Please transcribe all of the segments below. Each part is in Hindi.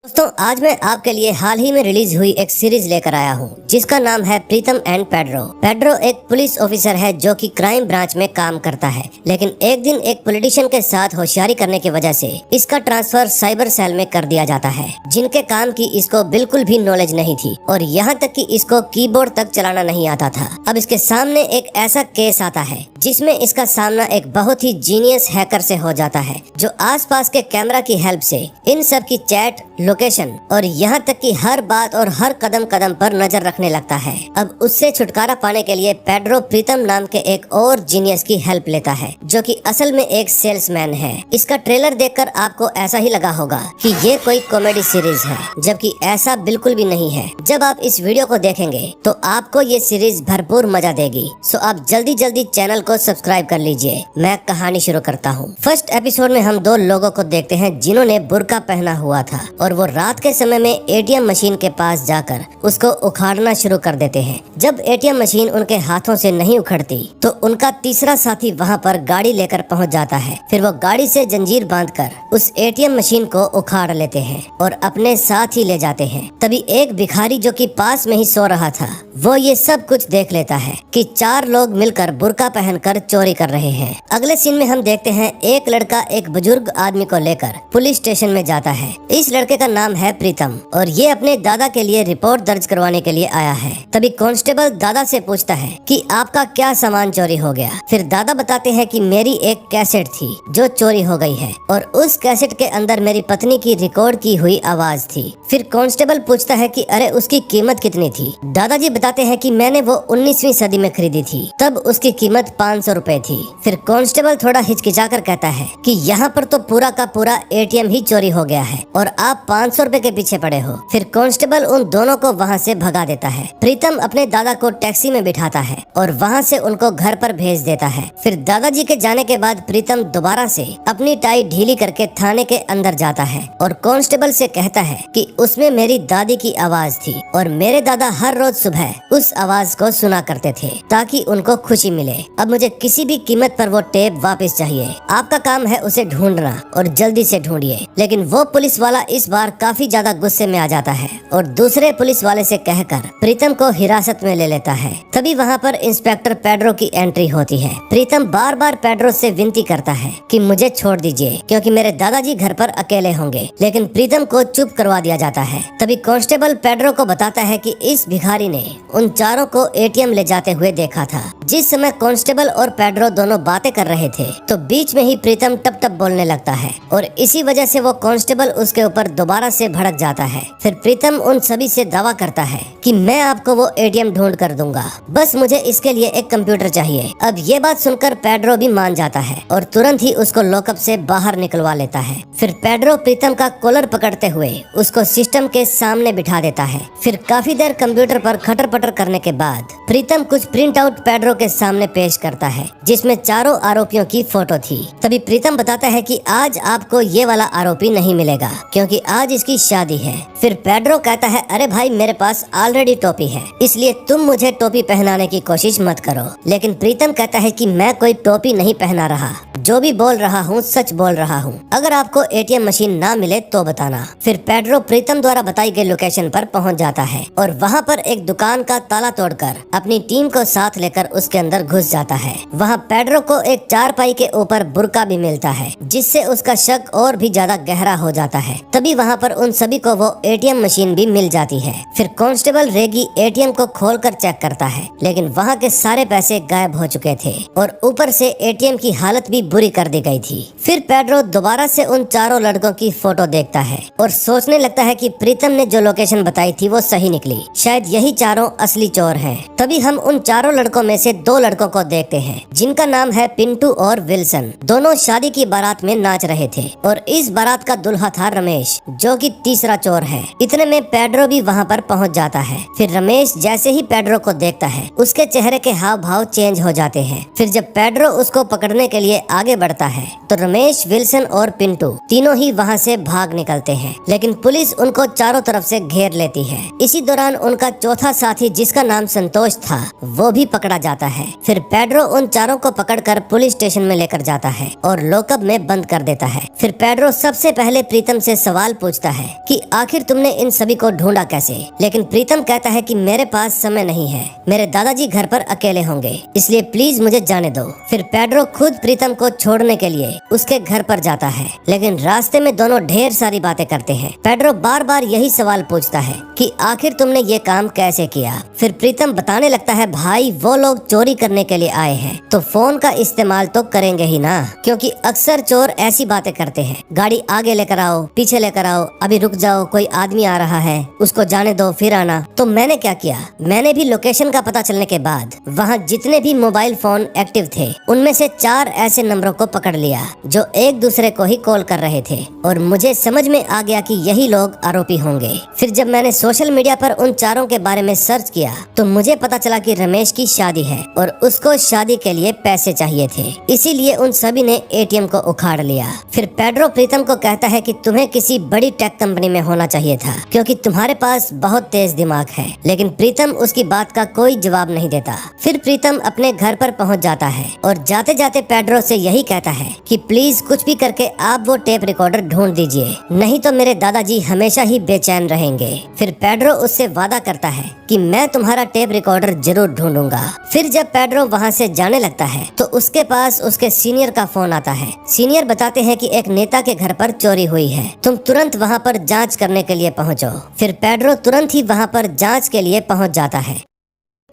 दोस्तों, आज मैं आपके लिए हाल ही में रिलीज हुई एक सीरीज लेकर आया हूँ जिसका नाम है प्रीतम एंड पेड्रो। पेड्रो एक पुलिस ऑफिसर है जो कि क्राइम ब्रांच में काम करता है, लेकिन एक दिन एक पॉलिटिशियन के साथ होशियारी करने की वजह से इसका ट्रांसफर साइबर सेल में कर दिया जाता है, जिनके काम की इसको बिल्कुल भी नॉलेज नहीं थी और यहाँ तक कि इसको कीबोर्ड तक चलाना नहीं आता था। अब इसके सामने एक ऐसा केस आता है जिसमें इसका सामना एक बहुत ही जीनियस हैकर से हो जाता है, जो आसपास के कैमरा की हेल्प से इन सब की चैट, लोकेशन और यहाँ तक कि हर बात और हर कदम कदम पर नजर रखने लगता है। अब उससे छुटकारा पाने के लिए पेड्रो प्रीतम नाम के एक और जीनियस की हेल्प लेता है, जो कि असल में एक सेल्समैन है। इसका ट्रेलर देखकर आपको ऐसा ही लगा होगा कि ये कोई कॉमेडी सीरीज है, जबकि ऐसा बिल्कुल भी नहीं है। जब आप इस वीडियो को देखेंगे तो आपको ये सीरीज भरपूर मजा देगी। सो आप जल्दी जल्दी चैनल को सब्सक्राइब कर लीजिए। मैं कहानी शुरू करता हूँ। फर्स्ट एपिसोड में हम दो लोगों को देखते हैं जिन्होंने बुर्का पहना हुआ था और वो रात के समय में एटीएम मशीन के पास जाकर उसको उखाड़ना शुरू कर देते हैं। जब एटीएम मशीन उनके हाथों से नहीं उखड़ती तो उनका तीसरा साथी वहाँ पर गाड़ी लेकर पहुँच जाता है। फिर वो गाड़ी से जंजीर बांधकर उस एटीएम मशीन को उखाड़ लेते हैं और अपने साथ ही ले जाते हैं। तभी एक भिखारी जो कि पास में ही सो रहा था, वो ये सब कुछ देख लेता है कि चार लोग मिलकर बुर्का पहनकर चोरी कर रहे हैं। अगले सीन में हम देखते हैं एक लड़का एक बुजुर्ग आदमी को लेकर पुलिस स्टेशन में जाता है। इस लड़के का नाम है प्रीतम और ये अपने दादा के लिए रिपोर्ट दर्ज करवाने के लिए आया है। तभी कांस्टेबल दादा से पूछता है कि आपका क्या सामान चोरी हो गया। फिर दादा बताते हैं कि मेरी एक कैसेट थी जो चोरी हो गई है और उस कैसेट के अंदर मेरी पत्नी की रिकॉर्ड की हुई आवाज थी। फिर कांस्टेबल पूछता है कि अरे उसकी कीमत कितनी थी। दादाजी बताते हैं कि मैंने वो 19वीं सदी में खरीदी थी, तब उसकी कीमत 500 रुपए थी। फिर कांस्टेबल थोड़ा हिचकिचाकर कहता है कि यहाँ पर तो पूरा का पूरा एटीएम ही चोरी हो गया है और आप 500 रुपए के पीछे पड़े हो। फिर कांस्टेबल उन दोनों को वहाँ से भगा देता है। प्रीतम अपने दादा को टैक्सी में बिठाता है और वहाँ से उनको घर पर भेज देता है। फिर दादाजी के जाने के बाद प्रीतम दोबारा से अपनी टाई ढीली करके थाने के अंदर जाता है और कांस्टेबल से कहता है कि उसमें मेरी दादी की आवाज थी और मेरे दादा हर रोज सुबह उस आवाज को सुना करते थे ताकि उनको खुशी मिले। अब मुझे किसी भी कीमत पर वो टेप वापस चाहिए। आपका काम है उसे ढूंढना और जल्दी से ढूंढिए। लेकिन वो पुलिस वाला इस बार काफी ज्यादा गुस्से में आ जाता है और दूसरे पुलिस वाले से कहकर प्रीतम को हिरासत में ले लेता है। तभी वहाँ पर इंस्पेक्टर पेड्रो की एंट्री होती है। प्रीतम बार बार पेड्रो से विनती करता है कि मुझे छोड़ दीजिए क्योंकि मेरे दादाजी घर पर अकेले होंगे, लेकिन प्रीतम को चुप करवा दिया जाता है। तभी कांस्टेबल पेड्रो को बताता है कि इस भिखारी ने उन चारों को एटीएम ले जाते हुए देखा था। जिस समय कांस्टेबल और पेड्रो दोनों बातें कर रहे थे तो बीच में ही प्रीतम टप टप बोलने लगता है और इसी वजह से वो कांस्टेबल उसके ऊपर दोबारा से भड़क जाता है। फिर प्रीतम उन सभी से दावा करता है कि मैं आपको वो एटीएम ढूंढ कर दूंगा, बस मुझे इसके लिए एक कंप्यूटर चाहिए। अब ये बात सुनकर पेड्रो भी मान जाता है और तुरंत ही उसको लॉकअप से बाहर निकलवा लेता है। फिर पेड्रो प्रीतम का कॉलर पकड़ते हुए उसको सिस्टम के सामने बिठा देता है। फिर काफी देर कंप्यूटर पर खटर पटर करने के बाद प्रीतम कुछ प्रिंट आउट पेड्रो के सामने पेश करता है जिसमें चारों आरोपियों की फोटो थी। तभी प्रीतम बताता है कि आज आपको ये वाला आरोपी नहीं मिलेगा क्योंकि आज इसकी शादी है। फिर पेड्रो कहता है अरे भाई, मेरे पास ऑलरेडी टोपी है, इसलिए तुम मुझे टोपी पहनाने की कोशिश मत करो। लेकिन प्रीतम कहता है कि मैं कोई टोपी नहीं पहना रहा, जो भी बोल रहा हूँ सच बोल रहा हूँ। अगर आपको एटीएम मशीन ना मिले तो बताना। फिर पेड्रो प्रीतम द्वारा बताई गई लोकेशन पर पहुँच जाता है और वहाँ पर एक दुकान का ताला तोड़कर अपनी टीम को साथ लेकर उसके अंदर घुस जाता है। वहाँ पेड्रो को एक चारपाई के ऊपर बुर्का भी मिलता है जिससे उसका शक और भी ज्यादा गहरा हो जाता है। तभी वहाँ पर उन सभी को वो एटीएम मशीन भी मिल जाती है। फिर कांस्टेबल रेगी एटीएम को खोलकर चेक करता है, लेकिन वहाँ के सारे पैसे गायब हो चुके थे और ऊपर से एटीएम की हालत भी बुरी कर दी गई थी। फिर पेड्रो दोबारा से उन चारों लड़कों की फोटो देखता है और सोचने लगता है कि प्रीतम ने जो लोकेशन बताई थी वो सही निकली, शायद यही चारों असली चोर हैं। तभी हम उन चारों लड़कों में से दो लड़कों को देखते हैं जिनका नाम है पिंटू और विल्सन। दोनों शादी की बारात में नाच रहे थे और इस बारात का दुल्हा था रमेश, जो कि तीसरा चोर है। इतने में पेड्रो भी वहाँ पर पहुँच जाता है। फिर रमेश जैसे ही पेड्रो को देखता है उसके चेहरे के हाव भाव चेंज हो जाते हैं। फिर जब पेड्रो उसको पकड़ने के लिए आगे बढ़ता है तो रमेश, विल्सन और पिंटू तीनों ही वहाँ से भाग निकलते हैं, लेकिन पुलिस उनको चारों तरफ से घेर लेती है। इसी दौरान उनका चौथा साथी जिसका नाम संतोष था वो भी पकड़ा जाता है। फिर पेड्रो उन चारों को पकड़कर पुलिस स्टेशन में लेकर जाता है और लॉकअप में बंद कर देता है। फिर पेड्रो सबसे पहले प्रीतम से सवाल पूछता है कि आखिर तुमने इन सभी को ढूंढा कैसे, लेकिन प्रीतम कहता है कि मेरे पास समय नहीं है, मेरे दादाजी घर पर अकेले होंगे, इसलिए प्लीज मुझे जाने दो। फिर पेड्रो खुद प्रीतम को छोड़ने के लिए उसके घर पर जाता है, लेकिन रास्ते में दोनों ढेर सारी बातें करते हैं। पेड्रो बार बार यही सवाल पूछता है कि आखिर तुमने ये काम कैसे किया। फिर प्रीतम बताने लगता है भाई वो लोग चोरी करने के लिए आए हैं तो फोन का इस्तेमाल तो करेंगे ही ना, क्योंकि अक्सर चोर ऐसी बातें करते हैं, गाड़ी आगे लेकर आओ, पीछे लेकर आओ, अभी रुक जाओ, कोई आदमी आ रहा है, उसको जाने दो फिर आना। तो मैंने क्या किया, मैंने भी लोकेशन का पता चलने के बाद वहाँ जितने भी मोबाइल फोन एक्टिव थे उनमें से 4 ऐसे नंबरों को पकड़ लिया जो एक दूसरे को ही कॉल कर रहे थे और मुझे समझ में आ गया कि यही लोग आरोपी होंगे। फिर जब मैंने सोशल मीडिया पर उन चारों के बारे में सर्च किया तो मुझे पता चला कि रमेश की शादी है और उसको शादी के लिए पैसे चाहिए थे, इसीलिए उन सभी ने एटीएम को उखाड़ लिया। फिर पेड्रो प्रीतम को कहता है कि तुम्हें किसी बड़ी टेक कंपनी में होना चाहिए था क्योंकि तुम्हारे पास बहुत तेज दिमाग है, लेकिन प्रीतम उसकी बात का कोई जवाब नहीं देता। फिर प्रीतम अपने घर पर पहुंच जाता है और जाते जाते पेड्रो से यही कहता है कि प्लीज कुछ भी करके आप वो टेप रिकॉर्डर ढूंढ दीजिए, नहीं तो मेरे दादाजी हमेशा ही बेचैन रहेंगे। फिर पेड्रो उससे वादा करता है कि मैं तुम्हारा टेप रिकॉर्डर जरूर ढूंढूंगा। फिर जब पेड्रो वहाँ से जाने लगता है तो उसके पास उसके सीनियर का फोन आता है। सीनियर बताते हैं कि एक नेता के घर पर चोरी हुई है, तुम तुरंत वहाँ पर जांच करने के लिए पहुँचो। फिर पेड्रो तुरंत ही वहाँ पर जांच के लिए पहुँच जाता है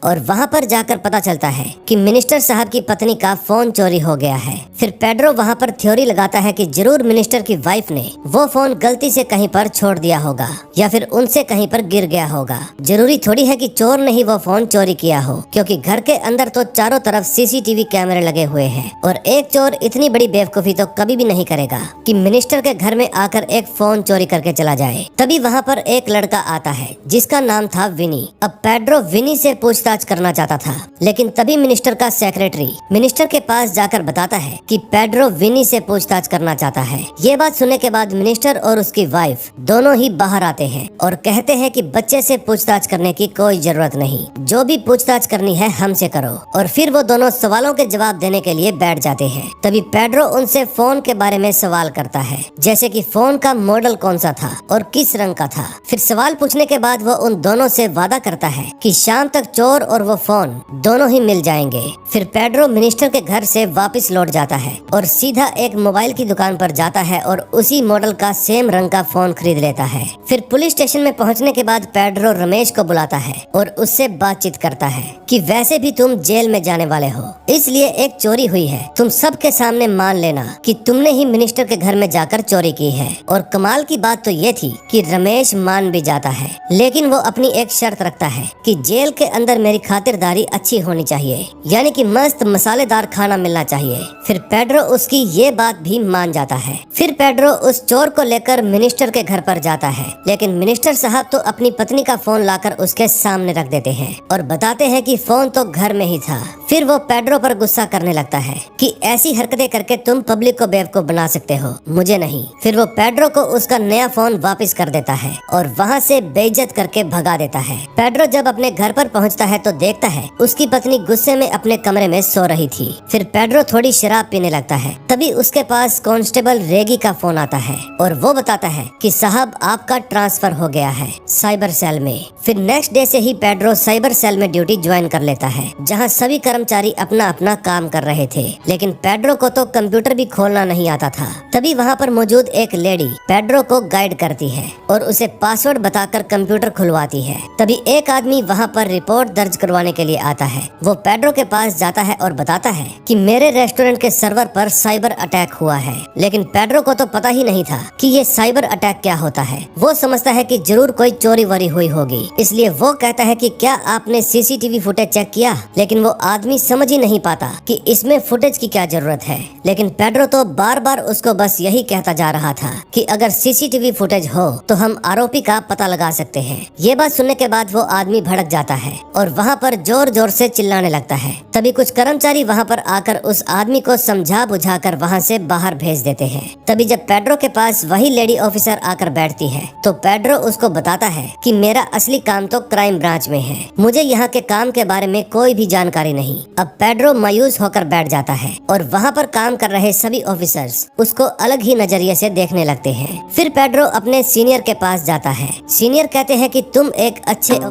और वहाँ पर जाकर पता चलता है कि मिनिस्टर साहब की पत्नी का फोन चोरी हो गया है। फिर पेड्रो वहाँ पर थ्योरी लगाता है कि जरूर मिनिस्टर की वाइफ ने वो फोन गलती से कहीं पर छोड़ दिया होगा या फिर उनसे कहीं पर गिर गया होगा। जरूरी थोड़ी है कि चोर ने ही वो फोन चोरी किया हो, क्योंकि घर के अंदर तो चारों तरफ सीसीटीवी कैमरे लगे हुए हैं और एक चोर इतनी बड़ी बेवकूफी तो कभी भी नहीं करेगा कि मिनिस्टर के घर में आकर एक फोन चोरी करके चला जाए। तभी वहाँ पर एक लड़का आता है जिसका नाम था विनी। अब पेड्रो विनी से पूछताछ करना चाहता था, लेकिन तभी मिनिस्टर का सेक्रेटरी मिनिस्टर के पास जाकर बताता है कि पेड्रो विनी से पूछताछ करना चाहता है। ये बात सुनने के बाद मिनिस्टर और उसकी वाइफ दोनों ही बाहर आते हैं और कहते हैं कि बच्चे से पूछताछ करने की कोई जरूरत नहीं, जो भी पूछताछ करनी है हमसे करो। और फिर वो दोनों सवालों के जवाब देने के लिए बैठ जाते हैं। तभी पेड्रो उनसे फोन के बारे में सवाल करता है, जैसे कि फोन का मॉडल कौन सा था और किस रंग का था। फिर सवाल पूछने के बाद वो उन दोनों से वादा करता है कि शाम तक चोर और वो फोन दोनों ही मिल जाएंगे। फिर पेड्रो मिनिस्टर के घर से वापस लौट जाता है और सीधा एक मोबाइल की दुकान पर जाता है और उसी मॉडल का सेम रंग का फोन खरीद लेता है। फिर पुलिस स्टेशन में पहुंचने के बाद पेड्रो रमेश को बुलाता है और उससे बातचीत करता है कि वैसे भी तुम जेल में जाने वाले हो, इसलिए एक चोरी हुई है, तुम सबके सामने मान लेना कि तुमने ही मिनिस्टर के घर में जाकर चोरी की है। और कमाल की बात तो ये थी कि रमेश मान भी जाता है, लेकिन वो अपनी एक शर्त रखता है कि जेल के अंदर मेरी खातिरदारी अच्छी होनी चाहिए, यानी कि मस्त मसालेदार खाना मिलना चाहिए। फिर पेड्रो उसकी ये बात भी मान जाता है। फिर पेड्रो उस चोर को लेकर मिनिस्टर के घर पर जाता है, लेकिन मिनिस्टर साहब तो अपनी पत्नी का फोन लाकर उसके सामने रख देते हैं और बताते हैं कि फोन तो घर में ही था। फिर वो पेड्रो पर गुस्सा करने लगता है कि ऐसी हरकतें करके तुम पब्लिक को बेवकूफ बना सकते हो, मुझे नहीं। फिर वो पेड्रो को उसका नया फोन वापस कर देता है और वहाँ से बेइज्जत करके भगा देता है। पेड्रो जब अपने घर पर पहुँचता है तो देखता है उसकी पत्नी गुस्से में अपने कमरे में सो रही थी। फिर पेड्रो थोड़ी शराब पीने लगता है। तभी उसके पास कांस्टेबल रेगी का फोन आता है और वो बताता है कि साहब आपका ट्रांसफर हो गया है साइबर सेल में। फिर नेक्स्ट डे से ही पेड्रो साइबर सेल में ड्यूटी ज्वाइन कर लेता है, जहाँ सभी कर्मचारी अपना अपना काम कर रहे थे, लेकिन पेड्रो को तो कंप्यूटर भी खोलना नहीं आता था। तभी वहाँ पर मौजूद एक लेडी पेड्रो को गाइड करती है और उसे पासवर्ड बताकर कंप्यूटर खुलवाती है। तभी एक आदमी वहाँ पर रिपोर्ट दर्ज करवाने के लिए आता है। वो पेड्रो के पास जाता है और बताता है कि मेरे रेस्टोरेंट के सर्वर पर साइबर अटैक हुआ है, लेकिन पेड्रो को तो पता ही नहीं था कि ये साइबर अटैक क्या होता है। वो समझता है कि जरूर कोई चोरी वोरी हुई होगी, इसलिए वो कहता है कि क्या आपने सीसीटीवी फुटेज चेक किया, लेकिन वो आदमी समझ ही नहीं पाता कि इसमें फुटेज की क्या जरूरत है। लेकिन पेड्रो तो बार बार उसको बस यही कहता जा रहा था कि अगर सीसीटीवी फुटेज हो तो हम आरोपी का पता लगा सकते हैं। ये बात सुनने के बाद वो आदमी भड़क जाता है और वहाँ पर जोर जोर से चिल्लाने लगता है। तभी कुछ कर्मचारी वहाँ पर आकर उस आदमी को समझा बुझाकर वहाँ से बाहर भेज देते हैं। तभी जब पेड्रो के पास वही लेडी ऑफिसर आकर बैठती है तो पेड्रो उसको बताता है कि मेरा असली काम तो क्राइम ब्रांच में है, मुझे यहाँ के काम के बारे में कोई भी जानकारी नहीं। अब पेड्रो मायूस होकर बैठ जाता है और वहाँ पर काम कर रहे सभी ऑफिसर्स उसको अलग ही नजरिए से देखने लगते हैं। फिर पेड्रो अपने सीनियर के पास जाता है। सीनियर कहते हैं कि तुम एक अच्छे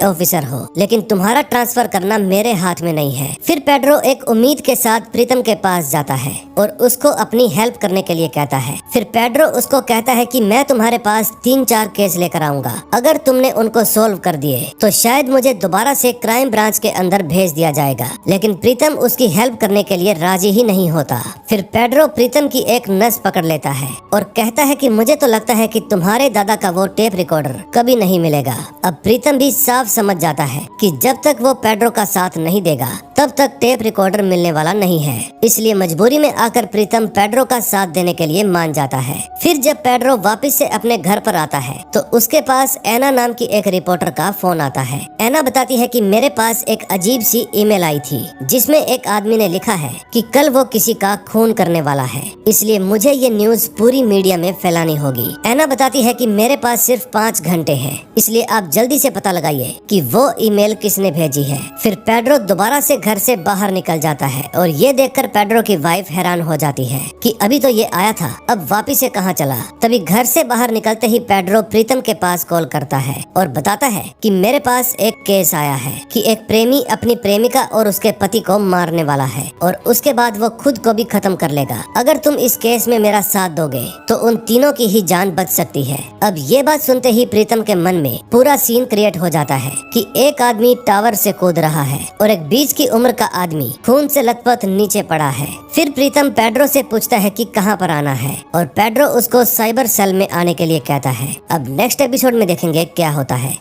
ऑफिसर हो, लेकिन तुम्हारा ट्रांसफर करना मेरे हाथ में नहीं है। फिर पेड्रो एक उम्मीद के साथ प्रीतम के पास जाता है और उसको अपनी हेल्प करने के लिए कहता है। फिर पेड्रो उसको कहता है कि मैं तुम्हारे पास 3-4 केस लेकर आऊंगा, अगर तुमने उनको सोल्व कर दिए तो शायद मुझे दोबारा से क्राइम ब्रांच के अंदर भेज दिया जाएगा। लेकिन प्रीतम उसकी हेल्प करने के लिए राजी ही नहीं होता। फिर पेड्रो प्रीतम की एक नस पकड़ लेता है और कहता है कि मुझे तो लगता है कि तुम्हारे दादा का वो टेप रिकॉर्डर कभी नहीं मिलेगा। अब प्रीतम भी साफ समझ जाता है कि जब तक वो पेड्रो का साथ नहीं देगा तब तक टेप रिकॉर्डर मिलने वाला नहीं है। इसलिए मजबूरी में आकर प्रीतम पेड्रो का साथ देने के लिए मान जाता है। फिर जब पेड्रो वापस से अपने घर पर आता है तो उसके पास एना नाम की एक रिपोर्टर का फोन आता है। एना बताती है कि मेरे पास एक अजीब सी ईमेल आई थी जिसमें एक आदमी ने लिखा है कि कल वो किसी का खून करने वाला है, इसलिए मुझे ये न्यूज पूरी मीडिया में फैलानी होगी। एना बताती है कि मेरे पास सिर्फ 5 घंटे हैं, इसलिए आप जल्दी से पता लगाइए कि वो ईमेल किसने भेजी है। फिर पेड्रो दोबारा से घर से बाहर निकल जाता है और ये देखकर पेड्रो की वाइफ हैरान हो जाती है कि अभी तो ये आया था, अब वापिस से कहाँ चला। तभी घर से बाहर निकलते ही पेड्रो प्रीतम के पास कॉल करता है और बताता है कि मेरे पास एक केस आया है कि एक प्रेमी अपनी प्रेमिका और उसके पति को मारने वाला है और उसके बाद वो खुद को भी खत्म कर लेगा। अगर तुम इस केस में मेरा साथ दोगे तो उन तीनों की ही जान बच सकती है। अब ये बात सुनते ही प्रीतम के मन में पूरा सीन क्रिएट हो जाता है कि एक आदमी टावर से कूद रहा है और एक बीच की उम्र का आदमी खून से लथपथ नीचे पड़ा है। फिर प्रीतम पेड्रो से पूछता है कि कहाँ पर आना है और पेड्रो उसको साइबर सेल में आने के लिए कहता है। अब नेक्स्ट एपिसोड में देखेंगे क्या होता है।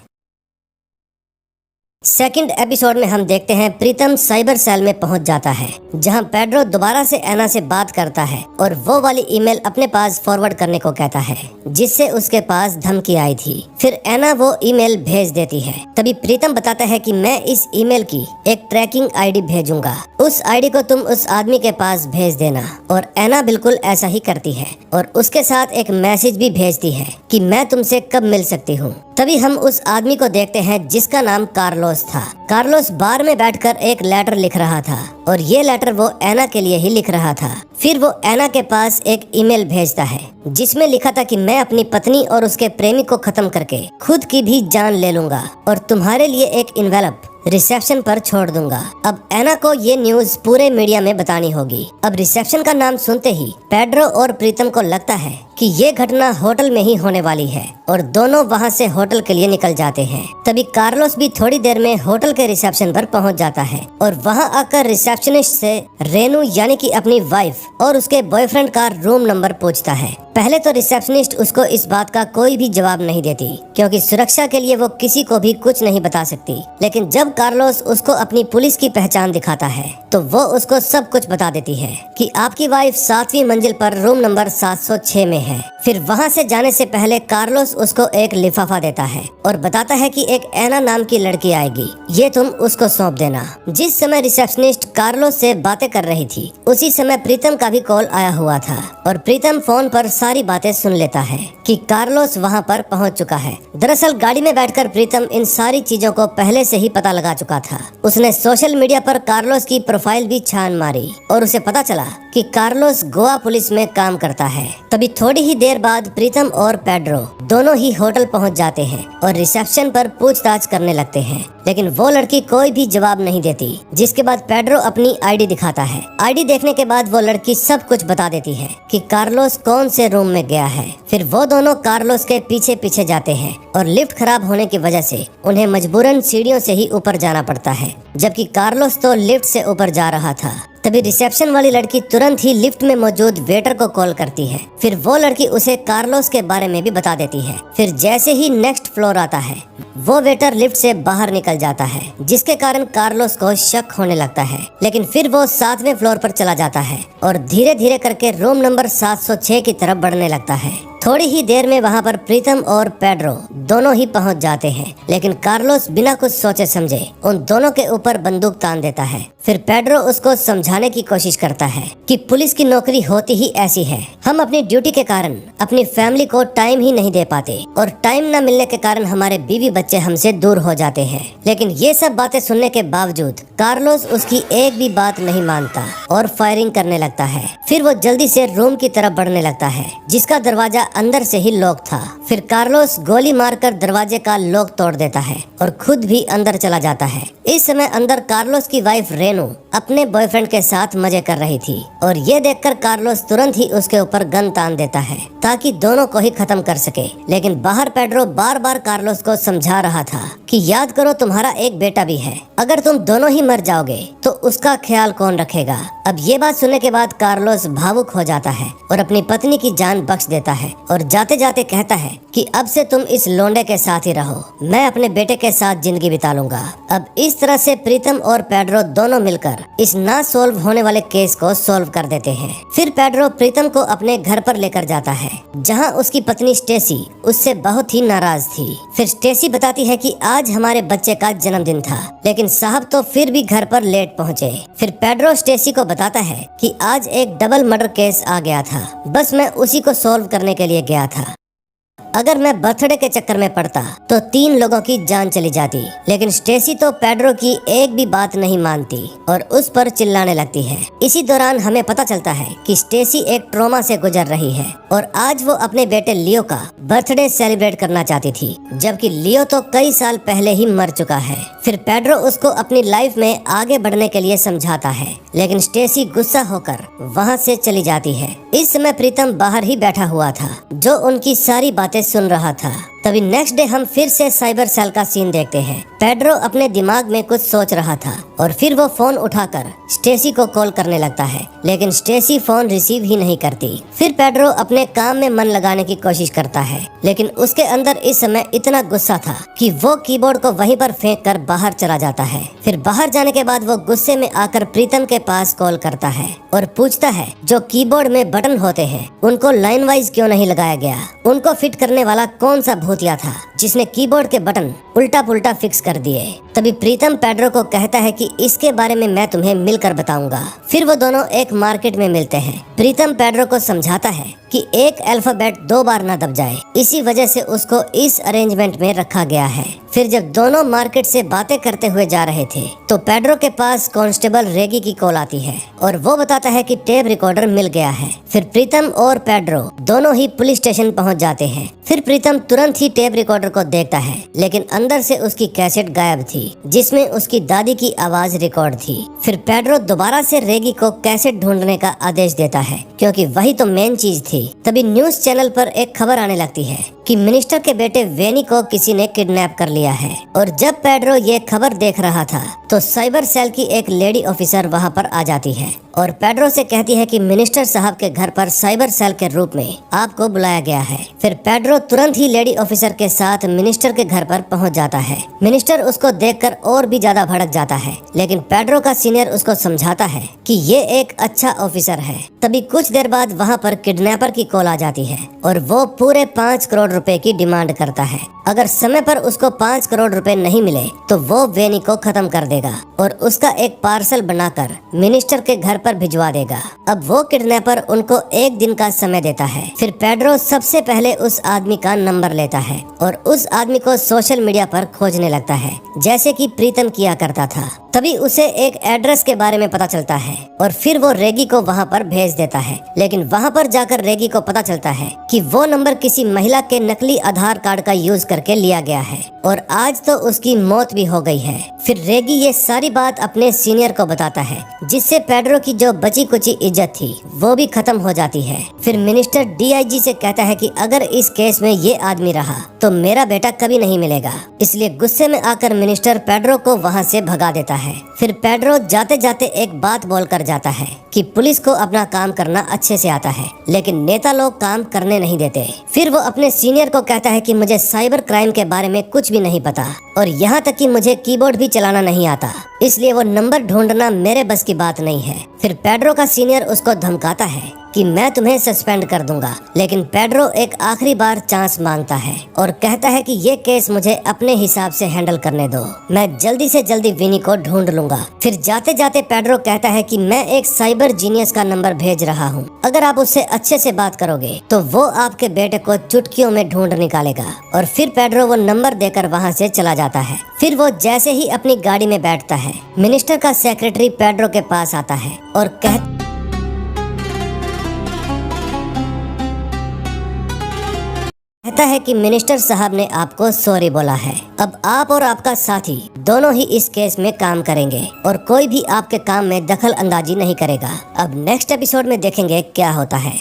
सेकंड एपिसोड में हम देखते हैं प्रीतम साइबर सेल में पहुंच जाता है जहां पेड्रो दोबारा से एना से बात करता है और वो वाली ईमेल अपने पास फॉरवर्ड करने को कहता है जिससे उसके पास धमकी आई थी। फिर एना वो ईमेल भेज देती है। तभी प्रीतम बताता है कि मैं इस ईमेल की एक ट्रैकिंग आईडी भेजूंगा, उस आईडी को तुम उस आदमी के पास भेज देना। और एना बिल्कुल ऐसा ही करती है और उसके साथ एक मैसेज भी भेजती है कि मैं तुमसे कब मिल सकती हूँ। तभी हम उस आदमी को देखते हैं जिसका नाम कार्लोस था। कार्लोस बार में बैठकर एक लेटर लिख रहा था और ये लेटर वो एना के लिए ही लिख रहा था। फिर वो एना के पास एक ईमेल भेजता है जिसमें लिखा था कि मैं अपनी पत्नी और उसके प्रेमी को खत्म करके खुद की भी जान ले लूंगा और तुम्हारे लिए एक इन्वेलप रिसेप्शन पर छोड़ दूंगा। अब एना को ये न्यूज पूरे मीडिया में बतानी होगी। अब रिसेप्शन का नाम सुनते ही पेड्रो और प्रीतम को लगता है कि ये घटना होटल में ही होने वाली है और दोनों वहाँ से होटल के लिए निकल जाते हैं। तभी कार्लोस भी थोड़ी देर में होटल के रिसेप्शन पर पहुँच जाता है और वहाँ आकर रिसेप्शनिस्ट से रेनू यानी कि अपनी वाइफ और उसके बॉयफ्रेंड का रूम नंबर पूछता है। पहले तो रिसेप्शनिस्ट उसको इस बात का कोई भी जवाब नहीं देती क्योंकि सुरक्षा के लिए वो किसी को भी कुछ नहीं बता सकती। लेकिन जब कार्लोस उसको अपनी पुलिस की पहचान दिखाता है तो वो उसको सब कुछ बता देती है कि आपकी वाइफ 7वीं मंजिल पर रूम नंबर 706 में है। फिर वहाँ से जाने से पहले कार्लोस उसको एक लिफाफा देता है और बताता है कि एक एना नाम की लड़की आएगी, ये तुम उसको सौंप देना। जिस समय रिसेप्शनिस्ट कार्लोस से बातें कर रही थी उसी समय प्रीतम का भी कॉल आया हुआ था और प्रीतम फोन पर सारी बातें सुन लेता है कि कार्लोस वहाँ पर पहुँच चुका है। दरअसल गाड़ी में बैठकर प्रीतम इन सारी चीजों को पहले से ही पता लगा चुका था। उसने सोशल मीडिया पर कार्लोस की प्रोफाइल भी छान मारी और उसे पता चला कि कार्लोस गोवा पुलिस में काम करता है। तभी थोड़ी ही देर बाद प्रीतम और पेड्रो दोनों ही होटल पहुंच जाते हैं और रिसेप्शन पर पूछताछ करने लगते हैं, लेकिन वो लड़की कोई भी जवाब नहीं देती। जिसके बाद पेड्रो अपनी आईडी दिखाता है। आईडी देखने के बाद वो लड़की सब कुछ बता देती है कि कार्लोस कौन से रूम में गया है। फिर वो दोनों कार्लोस के पीछे पीछे जाते हैं और लिफ्ट खराब होने की वजह से उन्हें मजबूरन सीढ़ियों से ही ऊपर जाना पड़ता है, जबकि कार्लोस तो लिफ्ट से ऊपर जा रहा था। तभी रिसेप्शन वाली लड़की तुरंत ही लिफ्ट में मौजूद वेटर को कॉल करती है। फिर वो लड़की उसे कार्लोस के बारे में भी बता देती है। फिर जैसे ही नेक्स्ट फ्लोर आता है, वो वेटर लिफ्ट से बाहर निकल जाता है, जिसके कारण कार्लोस को शक होने लगता है। लेकिन फिर वो 7वें फ्लोर पर चला जाता है और धीरे धीरे करके रूम नंबर 706 की तरफ बढ़ने लगता है। थोड़ी ही देर में वहाँ पर प्रीतम और पेड्रो दोनों ही पहुँच जाते हैं, लेकिन कार्लोस बिना कुछ सोचे समझे उन दोनों के ऊपर बंदूक तान देता है। फिर पेड्रो उसको समझाने की कोशिश करता है कि पुलिस की नौकरी होती ही ऐसी है, हम अपनी ड्यूटी के कारण अपनी फैमिली को टाइम ही नहीं दे पाते और टाइम न मिलने के कारण हमारे बीवी बच्चे हमसे दूर हो जाते हैं। लेकिन ये सब बातें सुनने के बावजूद कार्लोस उसकी एक भी बात नहीं मानता और फायरिंग करने लगता है। फिर वो जल्दी से रूम की तरफ बढ़ने लगता है, जिसका दरवाजा अंदर से ही लॉक था। फिर कार्लोस गोली मारकर दरवाजे का लॉक तोड़ देता है और खुद भी अंदर चला जाता है। इस समय अंदर कार्लोस की वाइफ रेनू अपने बॉयफ्रेंड के साथ मजे कर रही थी और ये देखकर कार्लोस तुरंत ही उसके ऊपर गन तान देता है ताकि दोनों को ही खत्म कर सके। लेकिन बाहर पेड्रो बार बार कार्लोस को समझा रहा था कि याद करो तुम्हारा एक बेटा भी है, अगर तुम दोनों ही मर जाओगे तो उसका ख्याल कौन रखेगा। अब ये बात सुनने के बाद कार्लोस भावुक हो जाता है और अपनी पत्नी की जान बख्श देता है और जाते जाते कहता है कि अब से तुम इस लोंडे के साथ ही रहो, मैं अपने बेटे के साथ जिंदगी बिता लूंगा। अब इस तरह से प्रीतम और पेड्रो दोनों मिलकर इस ना सोल्व होने वाले केस को सोल्व कर देते हैं। फिर पेड्रो प्रीतम को अपने घर पर लेकर जाता है, जहां उसकी पत्नी स्टेसी उससे बहुत ही नाराज थी। फिर स्टेसी बताती है कि आज हमारे बच्चे का जन्मदिन था, लेकिन साहब तो फिर भी घर पर लेट पहुंचे। फिर पेड्रो स्टेसी को बताता है कि आज एक डबल मर्डर केस आ गया था, बस मैं उसी को सोल्व करने के लिए गया था। अगर मैं बर्थडे के चक्कर में पड़ता तो 3 लोगों की जान चली जाती। लेकिन स्टेसी तो पेड्रो की एक भी बात नहीं मानती और उस पर चिल्लाने लगती है। इसी दौरान हमें पता चलता है कि स्टेसी एक ट्रॉमा से गुजर रही है और आज वो अपने बेटे लियो का बर्थडे सेलिब्रेट करना चाहती थी, जबकि लियो तो कई साल पहले ही मर चुका है। फिर पेड्रो उसको अपनी लाइफ में आगे बढ़ने के लिए समझाता है, लेकिन स्टेसी गुस्सा होकर वहाँ से चली जाती है। इस समय प्रीतम बाहर ही बैठा हुआ था, जो उनकी सारी बातें सुन रहा था। तभी नेक्स्ट डे हम फिर से साइबर सेल का सीन देखते हैं। पेड्रो अपने दिमाग में कुछ सोच रहा था और फिर वो फोन उठाकर स्टेसी को कॉल करने लगता है, लेकिन स्टेसी फोन रिसीव ही नहीं करती। फिर पेड्रो अपने काम में मन लगाने की कोशिश करता है, लेकिन उसके अंदर इस समय इतना गुस्सा था कि वो कीबोर्ड को वहीं पर फेंक कर बाहर चला जाता है। फिर बाहर जाने के बाद वो गुस्से में आकर प्रीतम के पास कॉल करता है और पूछता है जो कीबोर्ड में बटन होते हैं उनको लाइन वाइज क्यों नहीं लगाया गया, उनको फिट करने वाला कौन सा भूतिया था जिसने कीबोर्ड के बटन उल्टा पुल्टा फिक्स कर दिए। तभी प्रीतम पेड्रो को कहता है कि इसके बारे में मैं तुम्हें मिलकर बताऊंगा। फिर वो दोनों एक मार्केट में मिलते हैं। प्रीतम पेड्रो को समझाता है कि एक अल्फाबेट 2 बार न दब जाए, इसी वजह से उसको इस अरेंजमेंट में रखा गया है। फिर जब दोनों मार्केट से बातें करते हुए जा रहे थे तो पेड्रो के पास कांस्टेबल रेगी की कॉल आती है और वो बताता है कि टेप रिकॉर्डर मिल गया है। फिर प्रीतम और पेड्रो दोनों ही पुलिस स्टेशन पहुंच जाते हैं। फिर प्रीतम तुरंत ही टेप रिकॉर्डर को देखता है, लेकिन अंदर से उसकी कैसेट गायब थी जिसमें उसकी दादी की आवाज रिकॉर्ड थी। फिर पेड्रो दोबारा से रेगी को कैसेट ढूंढने का आदेश देता है, क्योंकि वही तो मेन चीज थी। तभी न्यूज चैनल पर एक खबर आने लगती है कि मिनिस्टर के बेटे वेनी को किसी ने किडनैप कर लिया है। और जब पेड्रो ये खबर देख रहा था तो साइबर सेल की एक लेडी ऑफिसर वहाँ पर आ जाती है और पेड्रो से कहती है कि मिनिस्टर साहब के घर पर साइबर सेल के रूप में आपको बुलाया गया है। फिर पेड्रो तुरंत ही लेडी ऑफिसर के साथ मिनिस्टर के घर पर पहुंच जाता है। मिनिस्टर उसको देखकर और भी ज्यादा भड़क जाता है, लेकिन पेड्रो का सीनियर उसको समझाता है कि ये एक अच्छा ऑफिसर है। तभी कुछ देर बाद वहाँ पर किडनैपर की कॉल आ जाती है और वो पूरे 5 करोड़ रुपए की डिमांड करता है। अगर समय पर उसको 5 करोड़ रुपए नहीं मिले तो वो वेनी को खत्म कर देगा और उसका एक पार्सल बनाकर मिनिस्टर के घर पर भिजवा देगा। अब वो किडनैपर उनको 1 दिन का समय देता है। फिर पेड्रो सबसे पहले उस आदमी का नंबर लेता है और उस आदमी को सोशल मीडिया पर खोजने लगता है, जैसे कि प्रीतम किया करता था। तभी उसे एक एड्रेस के बारे में पता चलता है और फिर वो रेगी को वहाँ पर भेज देता है। लेकिन वहाँ पर जाकर रेगी को पता चलता है कि वो नंबर किसी महिला के नकली आधार कार्ड का यूज करके लिया गया है और आज तो उसकी मौत भी हो गई है। फिर रेगी ये सारी बात अपने सीनियर को बताता है, जिससे पेड्रो की जो बची कुची इज्जत थी वो भी खत्म हो जाती है। फिर मिनिस्टर डीआईजी से कहता है कि अगर इस केस में ये आदमी रहा तो मेरा बेटा कभी नहीं मिलेगा। इसलिए गुस्से में आकर मिनिस्टर पेड्रो को वहाँ से भगा देता है। फिर पेड्रो जाते जाते एक बात बोलकर जाता है कि पुलिस को अपना काम करना अच्छे से आता है, लेकिन नेता लोग काम करने नहीं देते। फिर वो अपने सीनियर को कहता है कि मुझे साइबर क्राइम के बारे में कुछ भी नहीं पता और यहाँ तक कि मुझे कीबोर्ड भी चलाना नहीं आता, इसलिए वो नंबर ढूंढना मेरे बस की बात नहीं है। फिर पेड्रो का सीनियर उसको धमकाता है कि मैं तुम्हें सस्पेंड कर दूंगा, लेकिन पेड्रो एक आखिरी बार चांस मांगता है और कहता है कि ये केस मुझे अपने हिसाब से हैंडल करने दो, मैं जल्दी से जल्दी विनी को ढूंढ लूंगा। फिर जाते जाते पेड्रो कहता है कि मैं एक साइबर जीनियस का नंबर भेज रहा हूँ, अगर आप उससे अच्छे से बात करोगे तो वो आपके बेटे को चुटकियों में ढूंढ निकालेगा। और फिर पेड्रो वो नंबर देकर वहाँ से चला जाता है। फिर वो जैसे ही अपनी गाड़ी में बैठता है, मिनिस्टर का सेक्रेटरी पेड्रो के पास आता है और कहता है कि मिनिस्टर साहब ने आपको सॉरी बोला है। अब आप और आपका साथी दोनों ही इस केस में काम करेंगे और कोई भी आपके काम में दखल अंदाजी नहीं करेगा। अब नेक्स्ट एपिसोड में देखेंगे क्या होता है।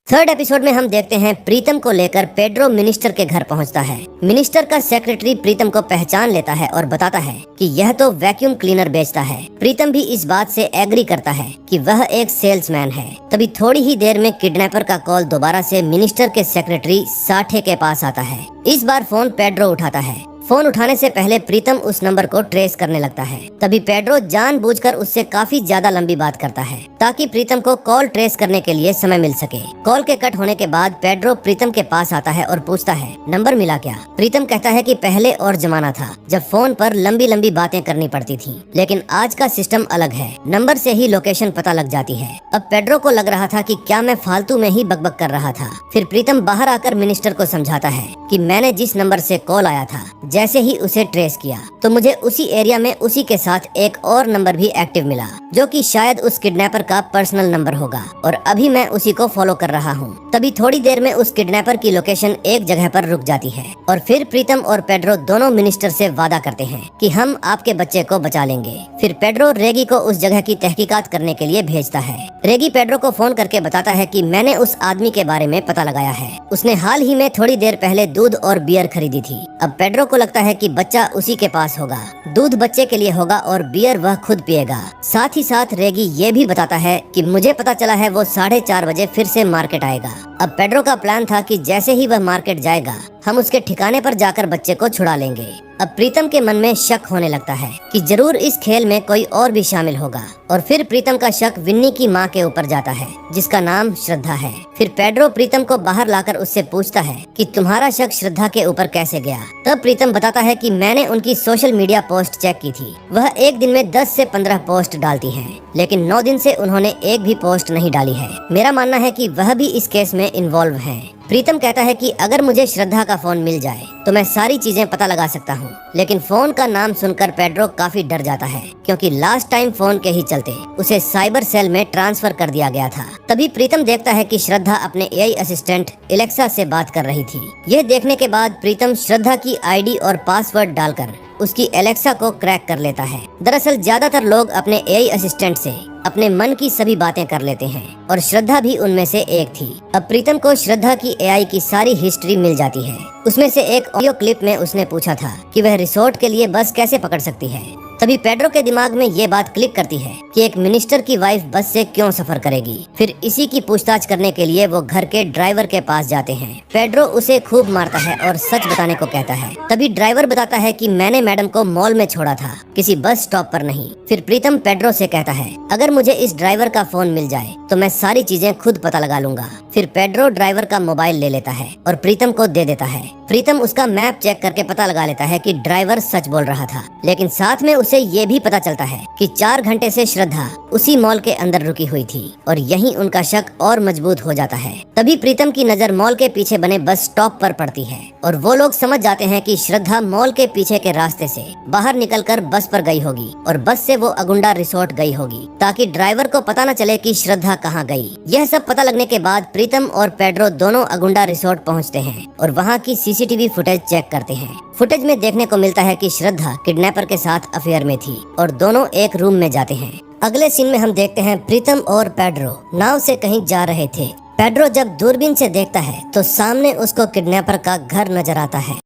थर्ड एपिसोड में हम देखते हैं प्रीतम को लेकर पेड्रो मिनिस्टर के घर पहुंचता है। मिनिस्टर का सेक्रेटरी प्रीतम को पहचान लेता है और बताता है कि यह तो वैक्यूम क्लीनर बेचता है। प्रीतम भी इस बात से एग्री करता है कि वह एक सेल्समैन है। तभी थोड़ी ही देर में किडनैपर का कॉल दोबारा से मिनिस्टर के सेक्रेटरी साठे के पास आता है। इस बार फोन पेड्रो उठाता है। फोन उठाने से पहले प्रीतम उस नंबर को ट्रेस करने लगता है। तभी पेड्रो जानबूझकर उससे काफी ज्यादा लंबी बात करता है ताकि प्रीतम को कॉल ट्रेस करने के लिए समय मिल सके। कॉल के कट होने के बाद पेड्रो प्रीतम के पास आता है और पूछता है, नंबर मिला क्या? प्रीतम कहता है कि पहले और जमाना था जब फोन पर लंबी लंबी बातें करनी पड़ती थी, लेकिन आज का सिस्टम अलग है, नंबर से ही लोकेशन पता लग जाती है। अब पेड्रो को लग रहा था कि क्या मैं फालतू में ही बकबक कर रहा था। फिर प्रीतम बाहर आकर मिनिस्टर को समझाता है कि मैंने जिस नंबर से कॉल आया था, जैसे ही उसे ट्रेस किया तो मुझे उसी एरिया में उसी के साथ एक और नंबर भी एक्टिव मिला, जो कि शायद उस किडनैपर का पर्सनल नंबर होगा और अभी मैं उसी को फॉलो कर रहा हूँ। तभी थोड़ी देर में उस किडनैपर की लोकेशन एक जगह पर रुक जाती है और फिर प्रीतम और पेड्रो दोनों मिनिस्टर से वादा करते हैं कि हम आपके बच्चे को बचा लेंगे। फिर पेड्रो रेगी को उस जगह की तहकीकात करने के लिए भेजता है। रेगी पेड्रो को फोन करके बताता है कि मैंने उस आदमी के बारे में पता लगाया है, उसने हाल ही में थोड़ी देर पहले दूध और बियर खरीदी थी। अब पेड्रो को लगता है कि बच्चा उसी के पास होगा, दूध बच्चे के लिए होगा और बियर वह खुद पिएगा। साथ ही साथ रेगी ये भी बताता है कि मुझे पता चला है वो 4:30 बजे फिर से मार्केट आएगा। अब पेड्रो का प्लान था कि जैसे ही वह मार्केट जाएगा हम उसके ठिकाने पर जाकर बच्चे को छुड़ा लेंगे। अब प्रीतम के मन में शक होने लगता है कि जरूर इस खेल में कोई और भी शामिल होगा और फिर प्रीतम का शक विन्नी की माँ के ऊपर जाता है जिसका नाम श्रद्धा है। फिर पेड्रो प्रीतम को बाहर लाकर उससे पूछता है कि तुम्हारा शक श्रद्धा के ऊपर कैसे गया। तब प्रीतम बताता है कि मैंने उनकी सोशल मीडिया पोस्ट चेक की थी, वह एक दिन में 10 से 15 पोस्ट डालती हैं, लेकिन 9 दिन से उन्होंने एक भी पोस्ट नहीं डाली है। मेरा मानना है कि वह भी इस केस में इन्वॉल्व है। प्रीतम कहता है कि अगर मुझे श्रद्धा का फोन मिल जाए तो मैं सारी चीजें पता लगा सकता हूँ, लेकिन फोन का नाम सुनकर पेड्रो काफी डर जाता है क्योंकि लास्ट टाइम फोन के ही चलते उसे साइबर सेल में ट्रांसफर कर दिया गया था। तभी प्रीतम देखता है कि श्रद्धा अपने एआई असिस्टेंट एलेक्सा से बात कर रही थी। यह देखने के बाद प्रीतम श्रद्धा की आईडी और पासवर्ड डालकर उसकी एलेक्सा को क्रैक कर लेता है। दरअसल ज्यादातर लोग अपने एआई असिस्टेंट से अपने मन की सभी बातें कर लेते हैं और श्रद्धा भी उनमें से एक थी। अब प्रीतम को श्रद्धा की एआई की सारी हिस्ट्री मिल जाती है। उसमें से एक ऑडियो क्लिप में उसने पूछा था कि वह रिसोर्ट के लिए बस कैसे पकड़ सकती है। तभी पेड्रो के दिमाग में ये बात क्लिक करती है कि एक मिनिस्टर की वाइफ बस से क्यों सफर करेगी। फिर इसी की पूछताछ करने के लिए वो घर के ड्राइवर के पास जाते हैं। पेड्रो उसे खूब मारता है और सच बताने को कहता है। तभी ड्राइवर बताता है कि मैंने मैडम को मॉल में छोड़ा था, किसी बस स्टॉप पर नहीं। फिर प्रीतम पेड्रो से कहता है अगर मुझे इस ड्राइवर का फोन मिल जाए तो मैं सारी चीजें खुद पता लगा लूंगा। फिर पेड्रो ड्राइवर का मोबाइल ले लेता है और प्रीतम को दे देता है। प्रीतम उसका मैप चेक करके पता लगा लेता है कि ड्राइवर सच बोल रहा था, लेकिन साथ में उसे ये भी पता चलता है कि 4 घंटे से श्रद्धा उसी मॉल के अंदर रुकी हुई थी और यहीं उनका शक और मजबूत हो जाता है। तभी प्रीतम की नजर मॉल के पीछे बने बस स्टॉप पर पड़ती है और वो लोग समझ जाते हैं कि श्रद्धा मॉल के पीछे के रास्ते से बाहर निकलकर बस पर गई होगी और बस से वो अगुंडा रिसोर्ट गई होगी ताकि ड्राइवर को पता न चले कि श्रद्धा कहाँ गई। यह सब पता लगने के बाद प्रीतम और पेड्रो दोनों अगुंडा रिसोर्ट पहुंचते हैं और वहां की सीसीटीवी फुटेज चेक करते हैं। फुटेज में देखने को मिलता है कि श्रद्धा किडनैपर के साथ अफेयर में थी और दोनों एक रूम में जाते हैं। अगले सीन में हम देखते हैं प्रीतम और पेड्रो नाव से कहीं जा रहे थे। पेड्रो जब दूरबीन से देखता है तो सामने उसको किडनैपर का घर नजर आता है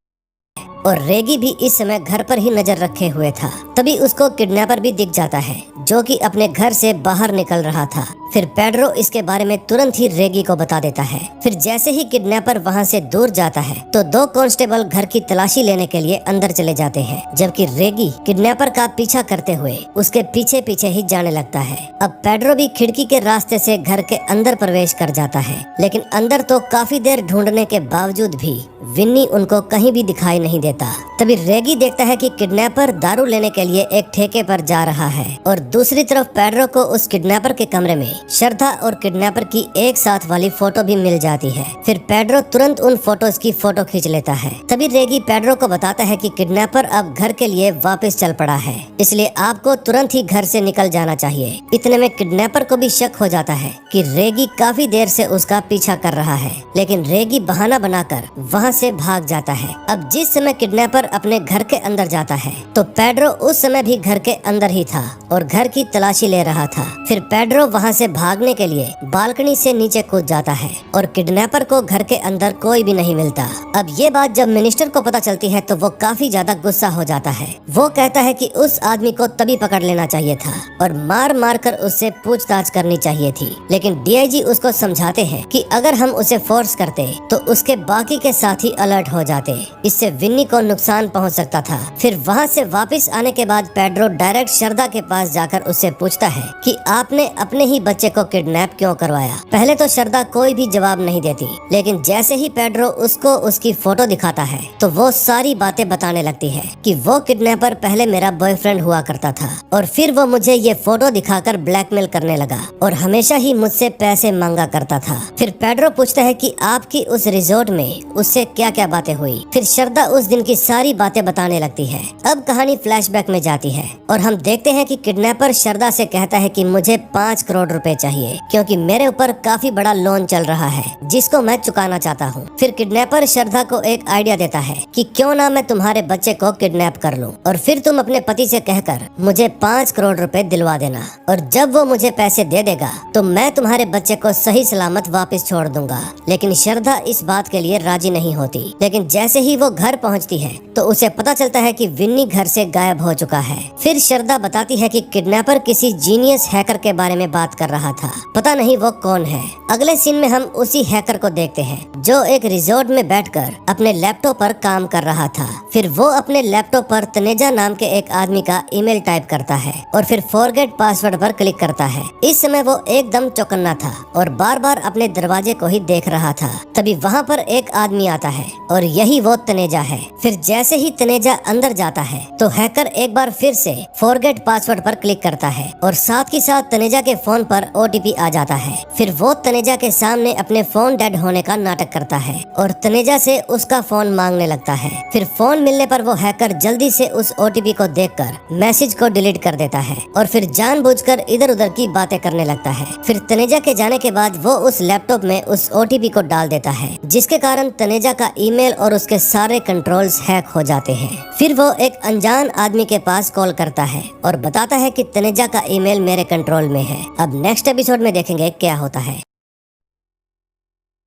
और रेगी भी इस समय घर पर ही नजर रखे हुए था। तभी उसको किडनैपर भी दिख जाता है जो कि अपने घर से बाहर निकल रहा था। फिर पेड्रो इसके बारे में तुरंत ही रेगी को बता देता है। फिर जैसे ही किडनैपर वहां से दूर जाता है तो 2 कांस्टेबल घर की तलाशी लेने के लिए अंदर चले जाते हैं, जबकि रेगी किडनैपर का पीछा करते हुए उसके पीछे पीछे ही जाने लगता है। अब पेड्रो भी खिड़की के रास्ते से घर के अंदर प्रवेश कर जाता है, लेकिन अंदर तो काफी देर ढूंढने के बावजूद भी विन्नी उनको कहीं भी दिखाई नहीं देता। तभी रेगी देखता है कि किडनैपर दारू लेने के लिए एक ठेके पर जा रहा है और दूसरी तरफ पेड्रो को उस किडनैपर के कमरे में श्रद्धा और किडनैपर की एक साथ वाली फोटो भी मिल जाती है। फिर पेड्रो तुरंत उन फोटोज की फोटो खींच लेता है। तभी रेगी पेड्रो को बताता है कि किडनैपर अब घर के लिए वापस चल पड़ा है, इसलिए आपको तुरंत ही घर से निकल जाना चाहिए। इतने में किडनैपर को भी शक हो जाता है कि रेगी काफी देर से उसका पीछा कर रहा है, लेकिन रेगी बहाना बनाकर वहाँ से भाग जाता है। अब जिस समय किडनैपर अपने घर के अंदर जाता है तो पेड्रो उस समय भी घर के अंदर ही था और घर की तलाशी ले रहा था। फिर पेड्रो वहाँ से भागने के लिए बालकनी से नीचे कूद जाता है और किडनैपर को घर के अंदर कोई भी नहीं मिलता। अब ये बात जब मिनिस्टर को पता चलती है तो वो काफी ज्यादा गुस्सा हो जाता है। वो कहता है कि उस आदमी को तभी पकड़ लेना चाहिए था और मार मार कर उससे पूछताछ करनी चाहिए थी, लेकिन डीआईजी उसको समझाते हैं कि अगर हम उसे फोर्स करते तो उसके बाकी के साथी अलर्ट हो जाते, इससे विन्नी को नुकसान पहुंच सकता था। फिर वहां से वापस आने के बाद पेड्रो डायरेक्ट श्रद्धा के पास जाकर उससे पूछता है कि आपने अपने ही बच्चे को किडनैप क्यों करवाया। पहले तो श्रद्धा कोई भी जवाब नहीं देती, लेकिन जैसे ही पेड्रो उसको उसकी फोटो दिखाता है तो वो सारी बातें बताने लगती है कि वो किडनैपर पहले मेरा बॉयफ्रेंड हुआ करता था और फिर वो मुझे ये फोटो दिखाकर ब्लैकमेल करने लगा और हमेशा ही मुझसे पैसे मांगा करता था। फिर पेड्रो पूछता है कि आपकी उस रिजॉर्ट में उससे क्या क्या बातें हुई। फिर श्रद्धा उस दिन की सारी बातें बताने लगती है। अब कहानी फ्लैशबैक में जाती है और हम देखते हैं कि किडनैपर श्रद्धा से कहता है कि मुझे 5 करोड़ रुपए चाहिए क्योंकि मेरे ऊपर काफी बड़ा लोन चल रहा है जिसको मैं चुकाना चाहता हूँ। फिर किडनैपर श्रद्धा को एक आइडिया देता है कि क्यों ना मैं तुम्हारे बच्चे को किडनैप कर लूं और फिर तुम अपने पति से कहकर मुझे 5 करोड़ रुपए दिलवा देना और जब वो मुझे पैसे दे देगा तो मैं तुम्हारे बच्चे को सही सलामत वापस छोड़ दूंगा। लेकिन श्रद्धा इस बात के लिए राजी नहीं होती, लेकिन जैसे ही वो घर पहुंचती है तो उसे पता चलता है कि विन्नी घर से गायब हो चुका है। फिर श्रद्धा बताती है कि किडनैपर किसी जीनियस हैकर के बारे में बात कर रहा था, पता नहीं वो कौन है। अगले सीन में हम उसी हैकर को देखते हैं जो एक रिजॉर्ट में बैठकर अपने लैपटॉप पर काम कर रहा था। फिर वो अपने लैपटॉप पर तनेजा नाम के एक आदमी का ईमेल टाइप करता है और फिर फॉरगेट पासवर्ड पर क्लिक करता है। इस समय वो एकदम चौकन्ना था और बार बार अपने दरवाजे को ही देख रहा था। तभी वहाँ पर एक आदमी आता है और यही वो तनेजा है। फिर जैसे ही तनेजा अंदर जाता है तो हैकर एक बार फिर से फॉरगेट पासवर्ड पर क्लिक करता है और साथ ही साथ तनेजा के फोन पर ओटीपी आ जाता है। फिर वो तनेजा के सामने अपने फोन डेड होने का नाटक करता है और तनेजा से उसका फोन मांगने लगता है। फिर फोन मिलने पर वो हैकर जल्दी से उस ओटीपी को देखकर मैसेज को डिलीट कर देता है और फिर जानबूझकर इधर उधर की बातें करने लगता है। फिर तनेजा के जाने के बाद वो उस लैपटॉप में उस ओटीपी को डाल देता है, जिसके कारण तनेजा का ईमेल और उसके सारे कंट्रोल्स हैक हो जाते हैं। फिर वो एक अनजान आदमी के पास कॉल करता है और बताता है कि तनेजा का ईमेल मेरे कंट्रोल में है। अब नेक्स्ट एपिसोड में देखेंगे क्या होता है।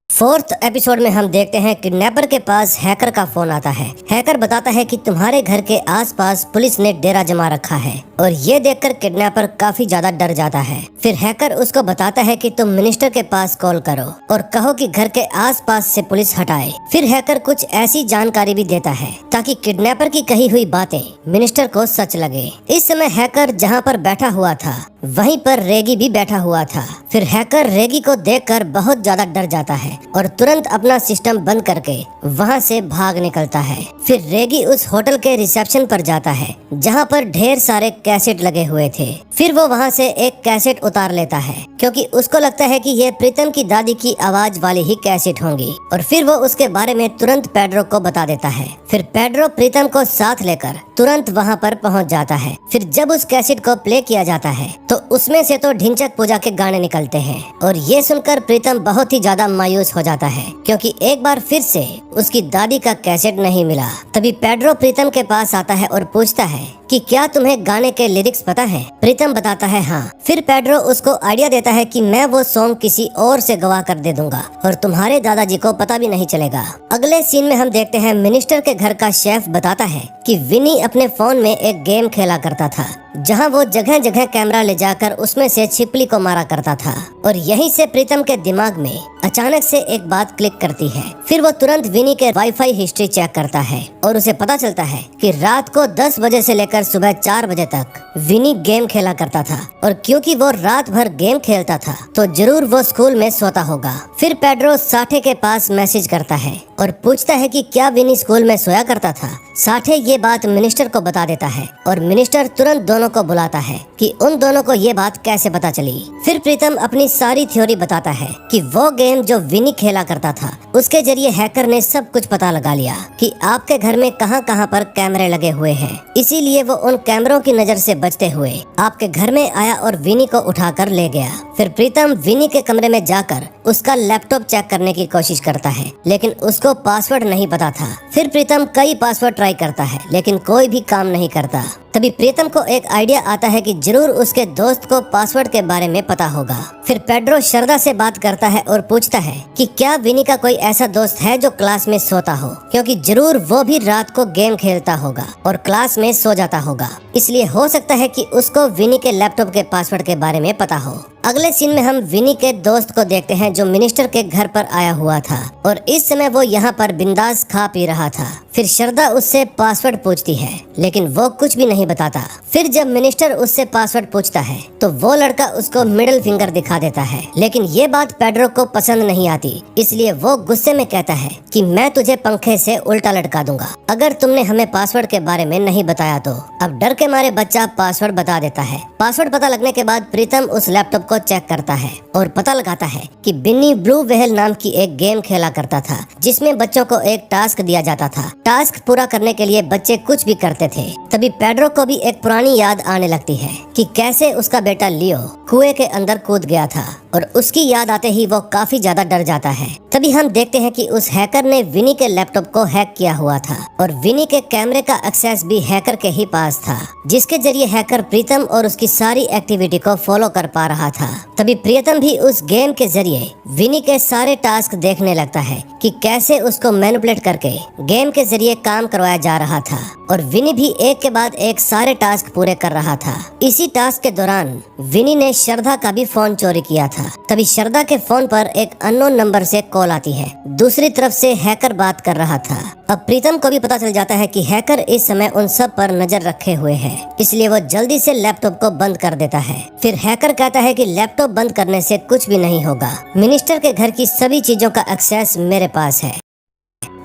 4th एपिसोड में हम देखते हैं किडनैपर के पास हैकर का फोन आता है। हैकर बताता है कि तुम्हारे घर के आसपास पुलिस ने डेरा जमा रखा है और ये देखकर किडनैपर काफी ज्यादा डर जाता है। फिर हैकर उसको बताता है कि तुम मिनिस्टर के पास कॉल करो और कहो कि घर के आसपास से पुलिस हटाए। फिर हैकर कुछ ऐसी जानकारी भी देता है ताकि किडनैपर की कही हुई बातें मिनिस्टर को सच लगे। इस समय हैकर जहाँ पर बैठा हुआ था वहीं पर रेगी भी बैठा हुआ था। फिर हैकर रेगी को देखकर बहुत ज्यादा डर जाता है और तुरंत अपना सिस्टम बंद करके वहां से भाग निकलता है। फिर रेगी उस होटल के रिसेप्शन पर जाता है जहां पर ढेर सारे कैसेट लगे हुए थे। फिर वो वहां से एक कैसेट उतार लेता है क्योंकि उसको लगता है कि ये प्रीतम की दादी की आवाज वाली ही कैसेट होंगी और फिर वो उसके बारे में तुरंत पेड्रो को बता देता है। फिर पेड्रो प्रीतम को साथ लेकर तुरंत वहां पर पहुंच जाता है। फिर जब उस कैसेट को प्ले किया जाता है तो उसमें से तो ढिंचक पूजा के गाने निकलते हैं और ये सुनकर प्रीतम बहुत ही ज्यादा मायूस हो जाता है क्योंकि एक बार फिर से उसकी दादी का कैसेट नहीं मिला। तभी पेड्रो प्रीतम के पास आता है और पूछता है कि क्या तुम्हें गाने के लिरिक्स पता है? प्रीतम बताता है हाँ। फिर पेड्रो उसको आइडिया देता है कि मैं वो सॉन्ग किसी और से गवा कर दे दूंगा और तुम्हारे दादाजी को पता भी नहीं चलेगा। अगले सीन में हम देखते हैं मिनिस्टर के घर का शेफ बताता है कि विनी अपने फोन में एक गेम खेला करता था जहां वो जगह जगह कैमरा ले जाकर उसमें से छिपकली को मारा करता था और यहीं से प्रीतम के दिमाग में अचानक से एक बात क्लिक करती है। फिर वो तुरंत विनी के वाईफाई हिस्ट्री चेक करता है और उसे पता चलता है कि रात को 10 बजे से लेकर सुबह 4 बजे तक विनी गेम खेला करता था और क्योंकि वो रात भर गेम खेलता था तो जरूर वो स्कूल में सोता होगा। फिर पेड्रो साठे के पास मैसेज करता है और पूछता है कि क्या विनी स्कूल में सोया करता था। साठे ये बात मिनिस्टर को बता देता है और मिनिस्टर तुरंत दोनों को बुलाता है कि उन दोनों को ये बात कैसे पता चली। फिर प्रीतम अपनी सारी थ्योरी बताता है कि वो गेम जो विनी खेला करता था उसके जरिए हैकर ने सब कुछ पता लगा लिया कि आपके घर में कहां कहां पर कैमरे लगे हुए हैं, इसीलिए वो उन कैमरों की नजर से बचते हुए आपके घर में आया और विनी को उठाकर ले गया। फिर प्रीतम विनी के कमरे में जाकर उसका लैपटॉप चेक करने की कोशिश करता है लेकिन उसको पासवर्ड नहीं पता था। फिर प्रीतम कई पासवर्ड ट्राई करता है लेकिन कोई भी काम नहीं करता। तभी प्रीतम को एक आइडिया आता है कि जरूर उसके दोस्त को पासवर्ड के बारे में पता होगा। फिर पेड्रो श्रद्धा से बात करता है और पूछता है कि क्या विनी का कोई ऐसा दोस्त है जो क्लास में सोता हो, क्योंकि जरूर वो भी रात को गेम खेलता होगा और क्लास में सो जाता होगा, इसलिए हो सकता है कि उसको विनी के लैपटॉप के पासवर्ड के बारे में पता हो। अगले सीन में हम विनी के दोस्त को देखते हैं जो मिनिस्टर के घर पर आया हुआ था और इस समय वो यहाँ पर बिंदास खा पी रहा था। फिर श्रद्धा उससे पासवर्ड पूछती है लेकिन वो कुछ भी नहीं बताता। फिर जब मिनिस्टर उससे पासवर्ड पूछता है तो वो लड़का उसको मिडिल फिंगर दिखा देता है लेकिन ये बात पेड्रो को पसंद नहीं आती, इसलिए वो गुस्से में कहता है कि मैं तुझे पंखे से उल्टा लटका दूंगा अगर तुमने हमें पासवर्ड के बारे में नहीं बताया तो। अब डर के मारे बच्चा पासवर्ड बता देता है। पासवर्ड पता लगने के बाद प्रीतम उस लैपटॉप को चेक करता है और पता लगाता है कि बिन्नी ब्लू व्हेल नाम की एक गेम खेला करता था जिसमें बच्चों को एक टास्क दिया जाता था। टास्क पूरा करने के लिए बच्चे कुछ भी करते थे। तभी पेड्रो को भी एक पुरानी याद आने लगती है कि कैसे उसका बेटा लियो कुएं के अंदर कूद गया था और उसकी याद आते ही वो काफी ज्यादा डर जाता है। तभी हम देखते हैं कि उस हैकर ने विनी के लैपटॉप को हैक किया हुआ था और विनी के कैमरे का एक्सेस भी हैकर के ही पास था, जिसके जरिए हैकर प्रीतम और उसकी सारी एक्टिविटी को फॉलो कर पा रहा था। तभी प्रीतम भी उस गेम के जरिए विनी के सारे टास्क देखने लगता है कि कैसे उसको मैनिपुलेट करके गेम के जरिए काम करवाया जा रहा था और विनी भी एक के बाद एक सारे टास्क पूरे कर रहा था। इसी टास्क के दौरान विनी ने श्रद्धा का भी फोन चोरी किया था। तभी श्रद्धा के फोन पर एक अननोन नंबर से कॉल आती है। दूसरी तरफ से हैकर बात कर रहा था। अब प्रीतम को भी पता चल जाता है कि हैकर इस समय उन सब पर नजर रखे हुए है, इसलिए वो जल्दी से लैपटॉप को बंद कर देता है। फिर हैकर कहता है कि लैपटॉप बंद करने से कुछ भी नहीं होगा, मिनिस्टर के घर की सभी चीजों का एक्सेस मेरे पास है।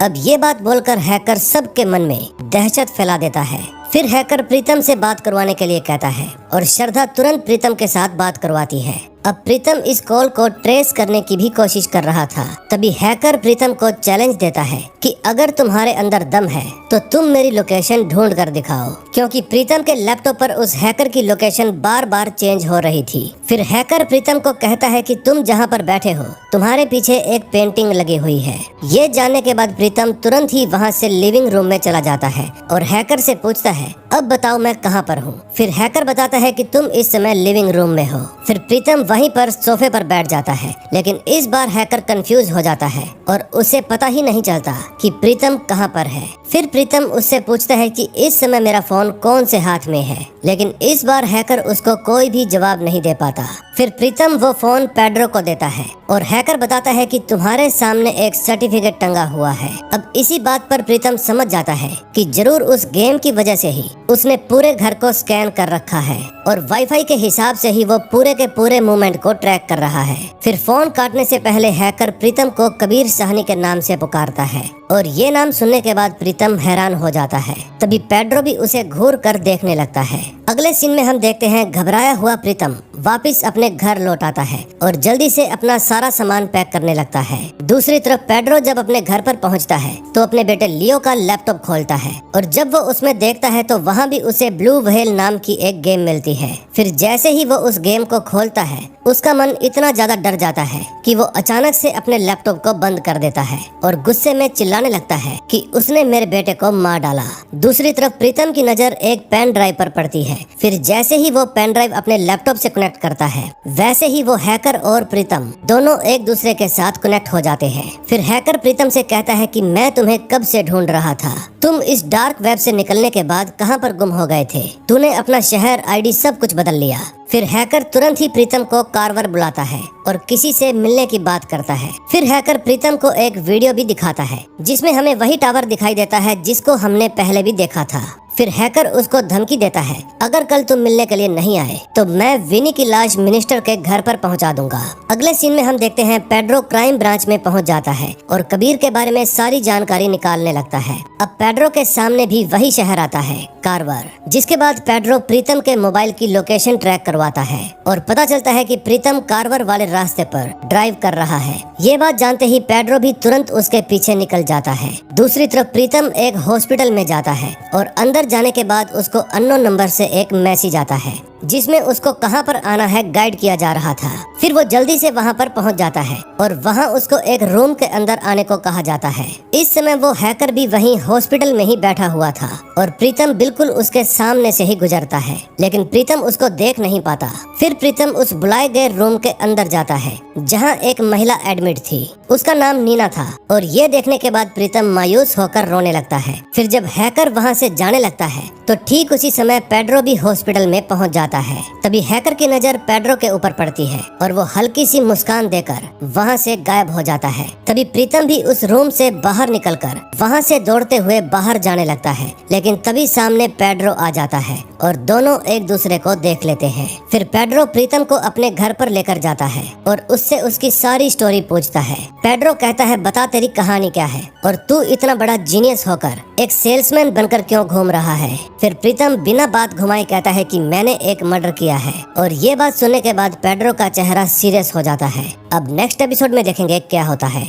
अब ये बात बोलकर हैकर सबके मन में दहशत फैला देता है। फिर हैकर प्रीतम से बात करवाने के लिए कहता है और श्रद्धा तुरंत प्रीतम के साथ बात करवाती है। अब प्रीतम इस कॉल को ट्रेस करने की भी कोशिश कर रहा था। तभी हैकर प्रीतम को चैलेंज देता है कि अगर तुम्हारे अंदर दम है तो तुम मेरी लोकेशन ढूंढ कर दिखाओ, क्योंकि प्रीतम के लैपटॉप पर उस हैकर की लोकेशन बार बार चेंज हो रही थी। फिर हैकर प्रीतम को कहता है कि तुम जहाँ पर बैठे हो तुम्हारे पीछे एक पेंटिंग लगी हुई है। ये जानने के बाद प्रीतम तुरंत ही वहाँ से लिविंग रूम में चला जाता है और हैकर से पूछता है अब बताओ मैं कहाँ पर हूँ। फिर हैकर बताता है कि तुम इस समय लिविंग रूम में हो। फिर प्रीतम वहीं पर सोफे पर बैठ जाता है, लेकिन इस बार हैकर कंफ्यूज हो जाता है और उसे पता ही नहीं चलता कि प्रीतम कहाँ पर है। फिर प्रीतम उससे पूछता है कि इस समय मेरा फोन कौन से हाथ में है, लेकिन इस बार हैकर उसको कोई भी जवाब नहीं दे पाता। फिर प्रीतम वो फोन पेड्रो को देता है और हैकर बताता है कि तुम्हारे सामने एक सर्टिफिकेट टंगा हुआ है। अब इसी बात पर प्रीतम समझ जाता है कि जरूर उस गेम की वजह से ही उसने पूरे घर को स्कैन कर रखा है और वाईफाई के हिसाब से ही वो पूरे के पूरे मूवमेंट को ट्रैक कर रहा है। फिर फोन काटने से पहले हैकर प्रीतम को कबीर साहनी के नाम से पुकारता है और ये नाम सुनने के बाद प्रीतम हैरान हो जाता है। तभी पेड्रो भी उसे घूर कर देखने लगता है। अगले सीन में हम देखते हैं घबराया हुआ प्रीतम वापस अपने घर लौट आता है और जल्दी से अपना सारा सामान पैक करने लगता है। दूसरी तरफ पेड्रो जब अपने घर पर पहुंचता है तो अपने बेटे लियो का लैपटॉप खोलता है और जब वो उसमें देखता है तो वहाँ वहाँ भी उसे ब्लू व्हेल नाम की एक गेम मिलती है। फिर जैसे ही वो उस गेम को खोलता है, उसका मन इतना ज्यादा डर जाता है कि वो अचानक से अपने लैपटॉप को बंद कर देता है और गुस्से में चिल्लाने लगता है कि उसने मेरे बेटे को मार डाला। दूसरी तरफ प्रीतम की नजर एक पेन ड्राइव पर पड़ती है। फिर जैसे ही वो पेन ड्राइव अपने लैपटॉप से कनेक्ट करता है, वैसे ही वो हैकर और प्रीतम दोनों एक दूसरे के साथ कनेक्ट हो जाते हैं। फिर हैकर प्रीतम से कहता है कि मैं तुम्हें कब से ढूंढ रहा था, तुम इस डार्क वेब से निकलने के बाद कहां पर गुम हो गए थे, तूने अपना शहर, आईडी सब कुछ बदल लिया। फिर हैकर तुरंत ही प्रीतम को कारवर बुलाता है और किसी से मिलने की बात करता है। फिर हैकर प्रीतम को एक वीडियो भी दिखाता है जिसमें हमें वही टावर दिखाई देता है जिसको हमने पहले भी देखा था। फिर हैकर उसको धमकी देता है, अगर कल तुम मिलने के लिए नहीं आए तो मैं विनी की लाश मिनिस्टर के घर पर पहुंचा दूंगा। अगले सीन में हम देखते हैं पेड्रो क्राइम ब्रांच में पहुंच जाता है और कबीर के बारे में सारी जानकारी निकालने लगता है। अब पेड्रो के सामने भी वही शहर आता है, कारवर, जिसके बाद पेड्रो प्रीतम के मोबाइल की लोकेशन ट्रैक करवाता है और पता चलता है कि प्रीतम कारवर वाले रास्ते पर ड्राइव कर रहा है। ये बात जानते ही पेड्रो भी तुरंत उसके पीछे निकल जाता है। दूसरी तरफ प्रीतम एक हॉस्पिटल में जाता है और अंदर जाने के बाद उसको अननोन नंबर से एक मैसेज आता है जिसमें उसको कहां पर आना है गाइड किया जा रहा था। फिर वो जल्दी से वहां पर पहुंच जाता है और वहां उसको एक रूम के अंदर आने को कहा जाता है। इस समय वो हैकर भी वहीं हॉस्पिटल में ही बैठा हुआ था और प्रीतम बिल्कुल उसके सामने से ही गुजरता है, लेकिन प्रीतम उसको देख नहीं पाता। फिर प्रीतम उस बुलाए गए रूम के अंदर जाता है जहाँ एक महिला एडमिट थी, उसका नाम नीना था और ये देखने के बाद प्रीतम मायूस होकर रोने लगता है। फिर जब हैकर वहाँ से जाने लगता है तो ठीक उसी समय पेड्रो भी हॉस्पिटल में पहुँच जाता है। तभी हैकर की नजर पेड्रो के ऊपर पड़ती है और वो हल्की सी मुस्कान देकर वहाँ से गायब हो जाता है। तभी प्रीतम भी उस रूम से बाहर निकलकर वहाँ से दौड़ते हुए बाहर जाने लगता है, लेकिन तभी सामने पेड्रो आ जाता है और दोनों एक दूसरे को देख लेते हैं। फिर पेड्रो प्रीतम को अपने घर पर लेकर जाता है और उससे उसकी सारी स्टोरी पूछता है। पेड्रो कहता है, बता तेरी कहानी क्या है और तू इतना बड़ा जीनियस होकर एक सेल्समैन बनकर क्यों घूम रहा है। फिर प्रीतम बिना बात घुमाए कहता है कि मैंने एक मर्डर किया है और ये बात सुनने के बाद पेड्रो का चेहरा सीरियस हो जाता है। अब नेक्स्ट एपिसोड में देखेंगे क्या होता है।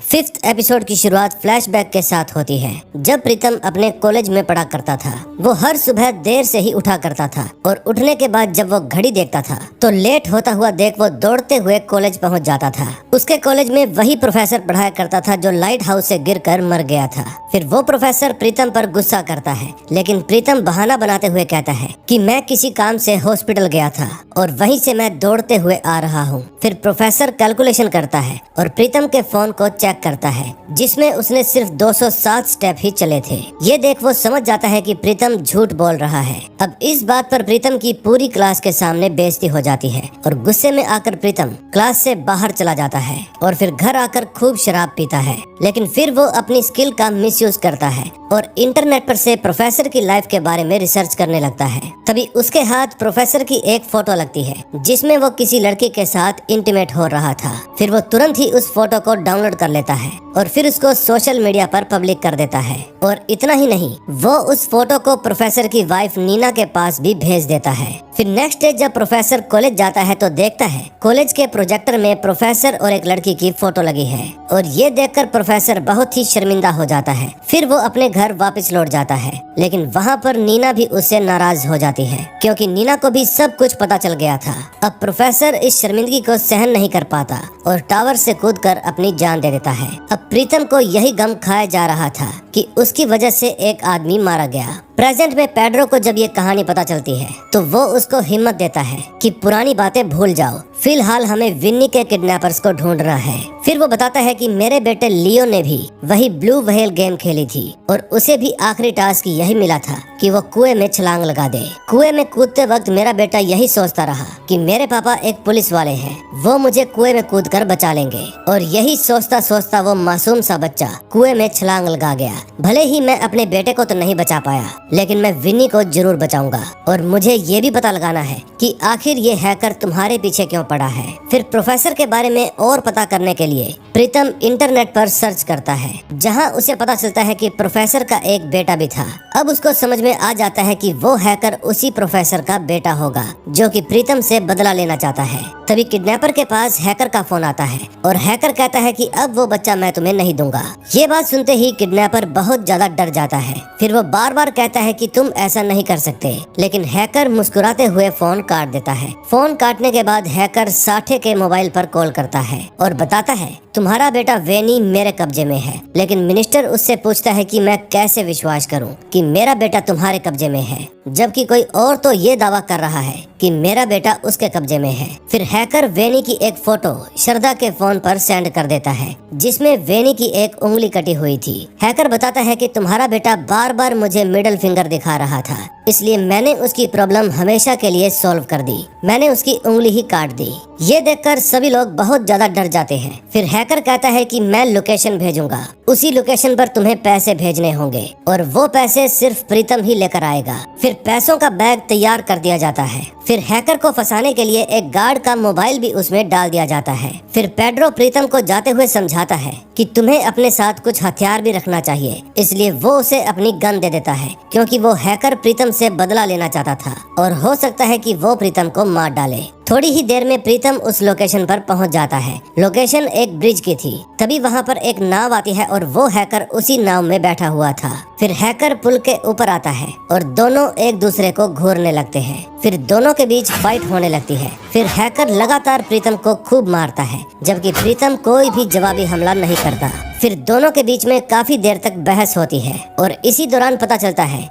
5th एपिसोड की शुरुआत फ्लैशबैक के साथ होती है। जब प्रीतम अपने कॉलेज में पढ़ा करता था, वो हर सुबह देर से ही उठा करता था और उठने के बाद जब वो घड़ी देखता था तो लेट होता हुआ देख वो दौड़ते हुए कॉलेज पहुंच जाता था। उसके कॉलेज में वही प्रोफेसर पढ़ाया करता था जो लाइट हाउस से गिरकर मर गया था। फिर वो प्रोफेसर प्रीतम पर गुस्सा करता है, लेकिन प्रीतम बहाना बनाते हुए कहता है कि मैं किसी काम से हॉस्पिटल गया था और वहीं से मैं दौड़ते हुए आ रहा हूँ। फिर प्रोफेसर कैलकुलेशन करता है और प्रीतम के फोन को चेक करता है जिसमें उसने सिर्फ 207 स्टेप ही चले थे। ये देख वो समझ जाता है कि प्रीतम झूठ बोल रहा है। अब इस बात पर प्रीतम की पूरी क्लास के सामने बेइज्जती हो जाती है और गुस्से में आकर प्रीतम क्लास से बाहर चला जाता है और फिर घर आकर खूब शराब पीता है। लेकिन फिर वो अपनी स्किल का मिसयूज करता है और इंटरनेट पर से प्रोफेसर की लाइफ के बारे में रिसर्च करने लगता है। तभी उसके हाथ प्रोफेसर की एक फोटो लगती है जिसमें वो किसी लड़की के साथ इंटीमेट हो रहा था। फिर वो तुरंत ही उस फोटो को डाउनलोड कर लेता है और फिर उसको सोशल मीडिया पर पब्लिक कर देता है। और इतना ही नहीं, वो उस फोटो को प्रोफेसर की वाइफ नीना के पास भी भेज देता है। फिर नेक्स्ट डे जब प्रोफेसर कॉलेज जाता है तो देखता है कॉलेज के प्रोजेक्टर में प्रोफेसर और एक लड़की की फोटो लगी है और ये देखकर प्रोफेसर बहुत ही शर्मिंदा हो जाता है। फिर वो अपने घर वापस लौट जाता है, लेकिन वहाँ पर नीना भी उससे नाराज हो जाती है क्योंकि नीना को भी सब कुछ पता चल गया था। अब प्रोफेसर इस शर्मिंदगी को सहन नहीं कर पाता और टावर से कूदकर अपनी जान दे देता है। अब प्रीतम को यही गम खाया जा रहा था कि उसकी वजह से एक आदमी मारा गया। प्रेजेंट में पेड्रो को जब ये कहानी पता चलती है तो वो उसको हिम्मत देता है कि पुरानी बातें भूल जाओ, फिलहाल हमें विन्नी के किडनैपर्स को ढूंढना है। फिर वो बताता है कि मेरे बेटे लियो ने भी वही ब्लू व्हेल गेम खेली थी और उसे भी आखिरी टास्क यही मिला था कि वो कुएं में छलांग लगा दे। कुएं में कूदते वक्त मेरा बेटा यही सोचता रहा कि मेरे पापा एक पुलिस वाले हैं, वो मुझे कुएं में कूदकर बचा लेंगे। और यही सोचता सोचता वो मासूम सा बच्चा कुएं में छलांग लगा गया। भले ही मैं अपने बेटे को तो नहीं बचा पाया, लेकिन मैं विन्नी को जरूर बचाऊंगा और मुझे ये भी पता लगाना है कि आखिर ये हैकर तुम्हारे पीछे क्यों पड़ा है। फिर प्रोफेसर के बारे में और पता करने के लिए प्रीतम इंटरनेट पर सर्च करता है, जहां उसे पता चलता है कि प्रोफेसर का एक बेटा भी था। अब उसको समझ में आ जाता है कि वो हैकर उसी प्रोफेसर का बेटा होगा जो कि प्रीतम से बदला लेना चाहता है। तभी किडनैपर के पास हैकर का फोन आता है और हैकर कहता है कि अब वो बच्चा मैं तुम्हें नहीं दूंगा। ये बात सुनते ही किडनैपर बहुत ज्यादा डर जाता है। फिर वो बार बार कहता है कि तुम ऐसा नहीं कर सकते, लेकिन हैकर मुस्कुराते हुए फोन काट देता है। फोन काटने के बाद हैकर साठे के मोबाइल पर कॉल करता है और बताता है तुम्हारा बेटा वेनी मेरे कब्जे में है। लेकिन मिनिस्टर उससे पूछता है कि मैं कैसे विश्वास करूं कि मेरा बेटा तुम्हारे कब्जे में है, जबकि कोई और तो ये दावा कर रहा है कि मेरा बेटा उसके कब्जे में है। फिर हैकर वेनी की एक फोटो श्रद्धा के फोन पर सेंड कर देता है, जिसमें वेनी की एक उंगली कटी हुई थी। हैकर बताता है कि तुम्हारा बेटा बार बार मुझे मिडिल फिंगर दिखा रहा था, इसलिए मैंने उसकी प्रॉब्लम हमेशा के लिए सॉल्व कर दी। मैंने उसकी उंगली ही काट दी। ये देखकर सभी लोग बहुत ज्यादा डर जाते हैं। फिर हैकर कहता है कि मैं लोकेशन भेजूंगा, उसी लोकेशन पर तुम्हें पैसे भेजने होंगे और वो पैसे सिर्फ प्रीतम ही लेकर आएगा। फिर पैसों का बैग तैयार कर दिया जाता है। फिर हैकर को फंसाने के लिए एक गार्ड का मोबाइल भी उसमें डाल दिया जाता है। फिर पेड्रो प्रीतम को जाते हुए समझाता है कि तुम्हें अपने साथ कुछ हथियार भी रखना चाहिए, इसलिए वो उसे अपनी गन दे देता है, क्योंकि वो हैकर प्रीतम से बदला लेना चाहता था और हो सकता है कि वो प्रीतम को मार डाले। थोड़ी ही देर में प्रीतम उस लोकेशन पर पहुंच जाता है। लोकेशन एक ब्रिज की थी। तभी वहां पर एक नाव आती है और वो हैकर उसी नाव में बैठा हुआ था। फिर हैकर पुल के ऊपर आता है और दोनों एक दूसरे को घूरने लगते हैं। फिर दोनों के बीच फाइट होने लगती है। फिर हैकर लगातार प्रीतम को खूब मारता है, जबकि प्रीतम कोई भी जवाबी हमला नहीं करता। फिर दोनों के बीच में काफी देर तक बहस होती है और इसी दौरान पता चलता है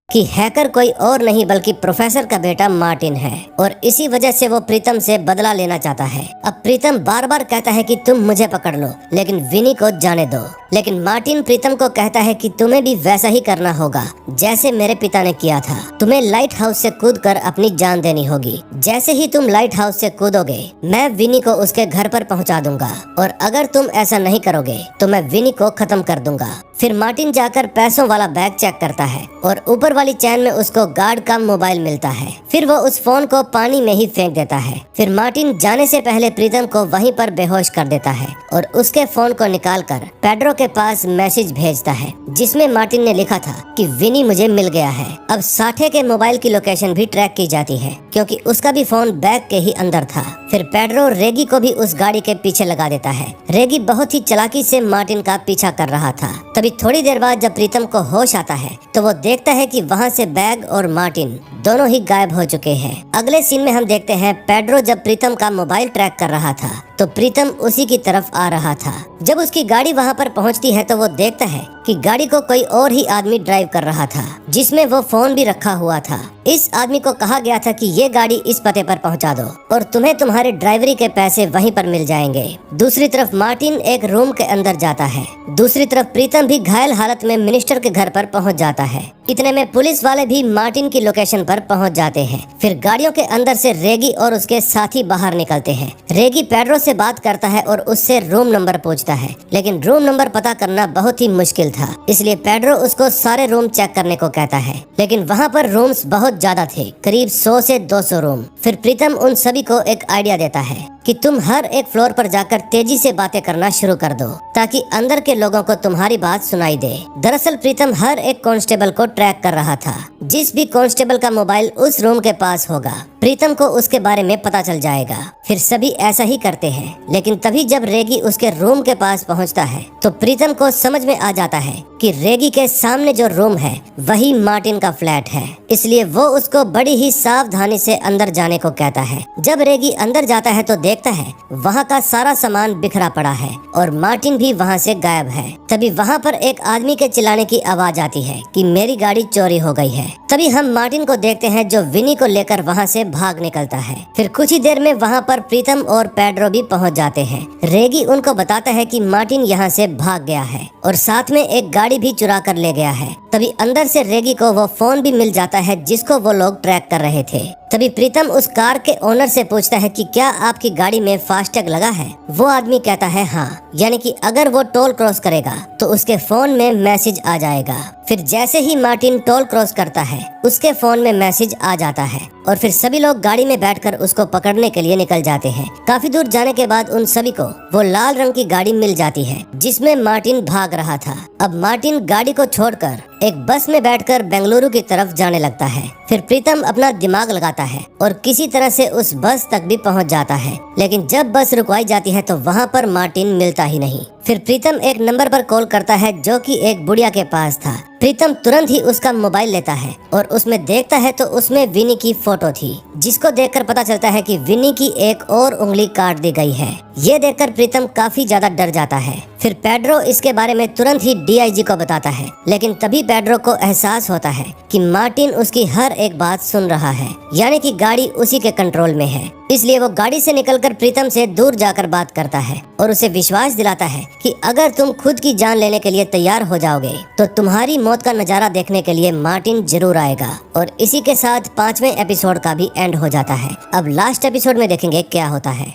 कि हैकर कोई और नहीं बल्कि प्रोफेसर का बेटा मार्टिन है और इसी वजह से वो प्रीतम से बदला लेना चाहता है। अब प्रीतम बार बार कहता है कि तुम मुझे पकड़ लो, लेकिन विनी को जाने दो। लेकिन मार्टिन प्रीतम को कहता है कि तुम्हें भी वैसा ही करना होगा जैसे मेरे पिता ने किया था। तुम्हें लाइट हाउस से कूदकर अपनी जान देनी होगी। जैसे ही तुम लाइट हाउस से कूदोगे, मैं विनी को उसके घर पर पहुंचा दूंगा और अगर तुम ऐसा नहीं करोगे तो मैं विनी को खत्म कर दूंगा। फिर मार्टिन जाकर पैसों वाला बैग चेक करता है और ऊपर वाली चैन में उसको गार्ड का मोबाइल मिलता है। फिर वो उस फोन को पानी में ही फेंक देता है। फिर मार्टिन जाने से पहले प्रीतम को वहीं पर बेहोश कर देता है और उसके फोन को निकालकर पेड्रो के पास मैसेज भेजता है, जिसमें मार्टिन ने लिखा था कि विनी मुझे मिल गया है। अब साठे के मोबाइल की लोकेशन भी ट्रैक की जाती है, क्योंकि उसका भी फोन बैग के ही अंदर था। फिर पेड्रो रेगी को भी उस गाड़ी के पीछे लगा देता है। रेगी बहुत ही चालाकी से मार्टिन का पीछा कर रहा था। तभी थोड़ी देर बाद जब प्रीतम को होश आता है तो वो देखता है कि वहाँ से बैग और मार्टिन दोनों ही गायब हो चुके हैं। अगले सीन में हम देखते हैं पेड्रो जब प्रीतम का मोबाइल ट्रैक कर रहा था तो प्रीतम उसी की तरफ आ रहा था। जब उसकी गाड़ी वहाँ पर पहुँचती है तो वो देखता है कि गाड़ी को कोई और ही आदमी ड्राइव कर रहा था, जिसमें वो फोन भी रखा हुआ था। इस आदमी को कहा गया था कि ये गाड़ी इस पते पर पहुंचा दो और तुम्हें तुम्हारे ड्राइवरी के पैसे वहीं पर मिल जाएंगे। दूसरी तरफ मार्टिन एक रूम के अंदर जाता है। दूसरी तरफ प्रीतम भी घायल हालत में मिनिस्टर के घर पर पहुंच जाता है। इतने में पुलिस वाले भी मार्टिन की लोकेशन पर पहुंच जाते हैं। फिर गाड़ियों के अंदर से रेगी और उसके साथी बाहर निकलते हैं। रेगी पेड्रो से बात करता है और उससे रूम नंबर पूछता है, लेकिन रूम नंबर पता करना बहुत ही मुश्किल था, इसलिए पेड्रो उसको सारे रूम चेक करने को कहता है। लेकिन वहाँ पर रूम्स बहुत ज्यादा थे, करीब 100 से 200 रूम। फिर प्रीतम उन सभी को एक आइडिया देता है कि तुम हर एक फ्लोर पर जाकर तेजी से बातें करना शुरू कर दो, ताकि अंदर के लोगों को तुम्हारी बात सुनाई दे। दरअसल प्रीतम हर एक कांस्टेबल को ट्रैक कर रहा था। जिस भी कांस्टेबल का मोबाइल उस रूम के पास होगा, प्रीतम को उसके बारे में पता चल जाएगा। फिर सभी ऐसा ही करते हैं, लेकिन तभी जब रेगी उसके रूम के पास पहुंचता है तो प्रीतम को समझ में आ जाता है कि रेगी के सामने जो रूम है वही मार्टिन का फ्लैट है, इसलिए वो उसको बड़ी ही सावधानी से अंदर जाने को कहता है। जब रेगी अंदर जाता है तो देखता है वहाँ का सारा सामान बिखरा पड़ा है और मार्टिन भी वहाँ से गायब है। तभी वहाँ पर एक आदमी के चिल्लाने की आवाज आती है कि मेरी गाड़ी चोरी हो गई है। तभी हम मार्टिन को देखते हैं जो विनी को लेकर वहाँ से भाग निकलता है। फिर कुछ ही देर में वहाँ पर प्रीतम और पेड्रो भी पहुँच जाते हैं। रेगी उनको बताता है कि मार्टिन यहाँ से भाग गया है और साथ में एक गाड़ी भी चुरा कर ले गया है। तभी अंदर से रेगी को वो फोन भी मिल जाता है जिसको वो लोग ट्रैक कर रहे थे। तभी प्रीतम उस कार के ओनर से पूछता है कि क्या आपकी गाड़ी में फास्टैग लगा है। वो आदमी कहता है हाँ, यानी कि अगर वो टोल क्रॉस करेगा तो उसके फोन में मैसेज आ जाएगा। फिर जैसे ही मार्टिन टोल क्रॉस करता है उसके फोन में मैसेज आ जाता है और फिर सभी लोग गाड़ी में बैठकर उसको पकड़ने के लिए निकल जाते हैं। काफी दूर जाने के बाद उन सभी को वो लाल रंग की गाड़ी मिल जाती है जिसमें मार्टिन भाग रहा था। अब मार्टिन गाड़ी को छोड़कर एक बस में बैठकर बेंगलुरु की तरफ जाने लगता है। फिर प्रीतम अपना दिमाग लगाता है और किसी तरह से उस बस तक भी पहुंच जाता है, लेकिन जब बस रुकवाई जाती है तो वहां पर मार्टिन मिलता ही नहीं। फिर प्रीतम एक नंबर पर कॉल करता है जो कि एक बुढ़िया के पास था। प्रीतम तुरंत ही उसका मोबाइल लेता है और उसमें देखता है तो उसमें विनी की फोटो थी, जिसको देखकर पता चलता है कि विनी की एक और उंगली काट दी गई है। ये देखकर प्रीतम काफी ज्यादा डर जाता है। फिर पेड्रो इसके बारे में तुरंत ही डीआईजी को बताता है, लेकिन तभी पेड्रो को एहसास होता है कि मार्टिन उसकी हर एक बात सुन रहा है, यानी कि गाड़ी उसी के कंट्रोल में है। इसलिए वो गाड़ी से निकलकर प्रीतम से दूर जाकर बात करता है और उसे विश्वास दिलाता है कि अगर तुम खुद की जान लेने के लिए तैयार हो जाओगे तो तुम्हारी मौत का नजारा देखने के लिए मार्टिन जरूर आएगा। और इसी के साथ 5वें एपिसोड का भी एंड हो जाता है। अब लास्ट एपिसोड में देखेंगे क्या होता है।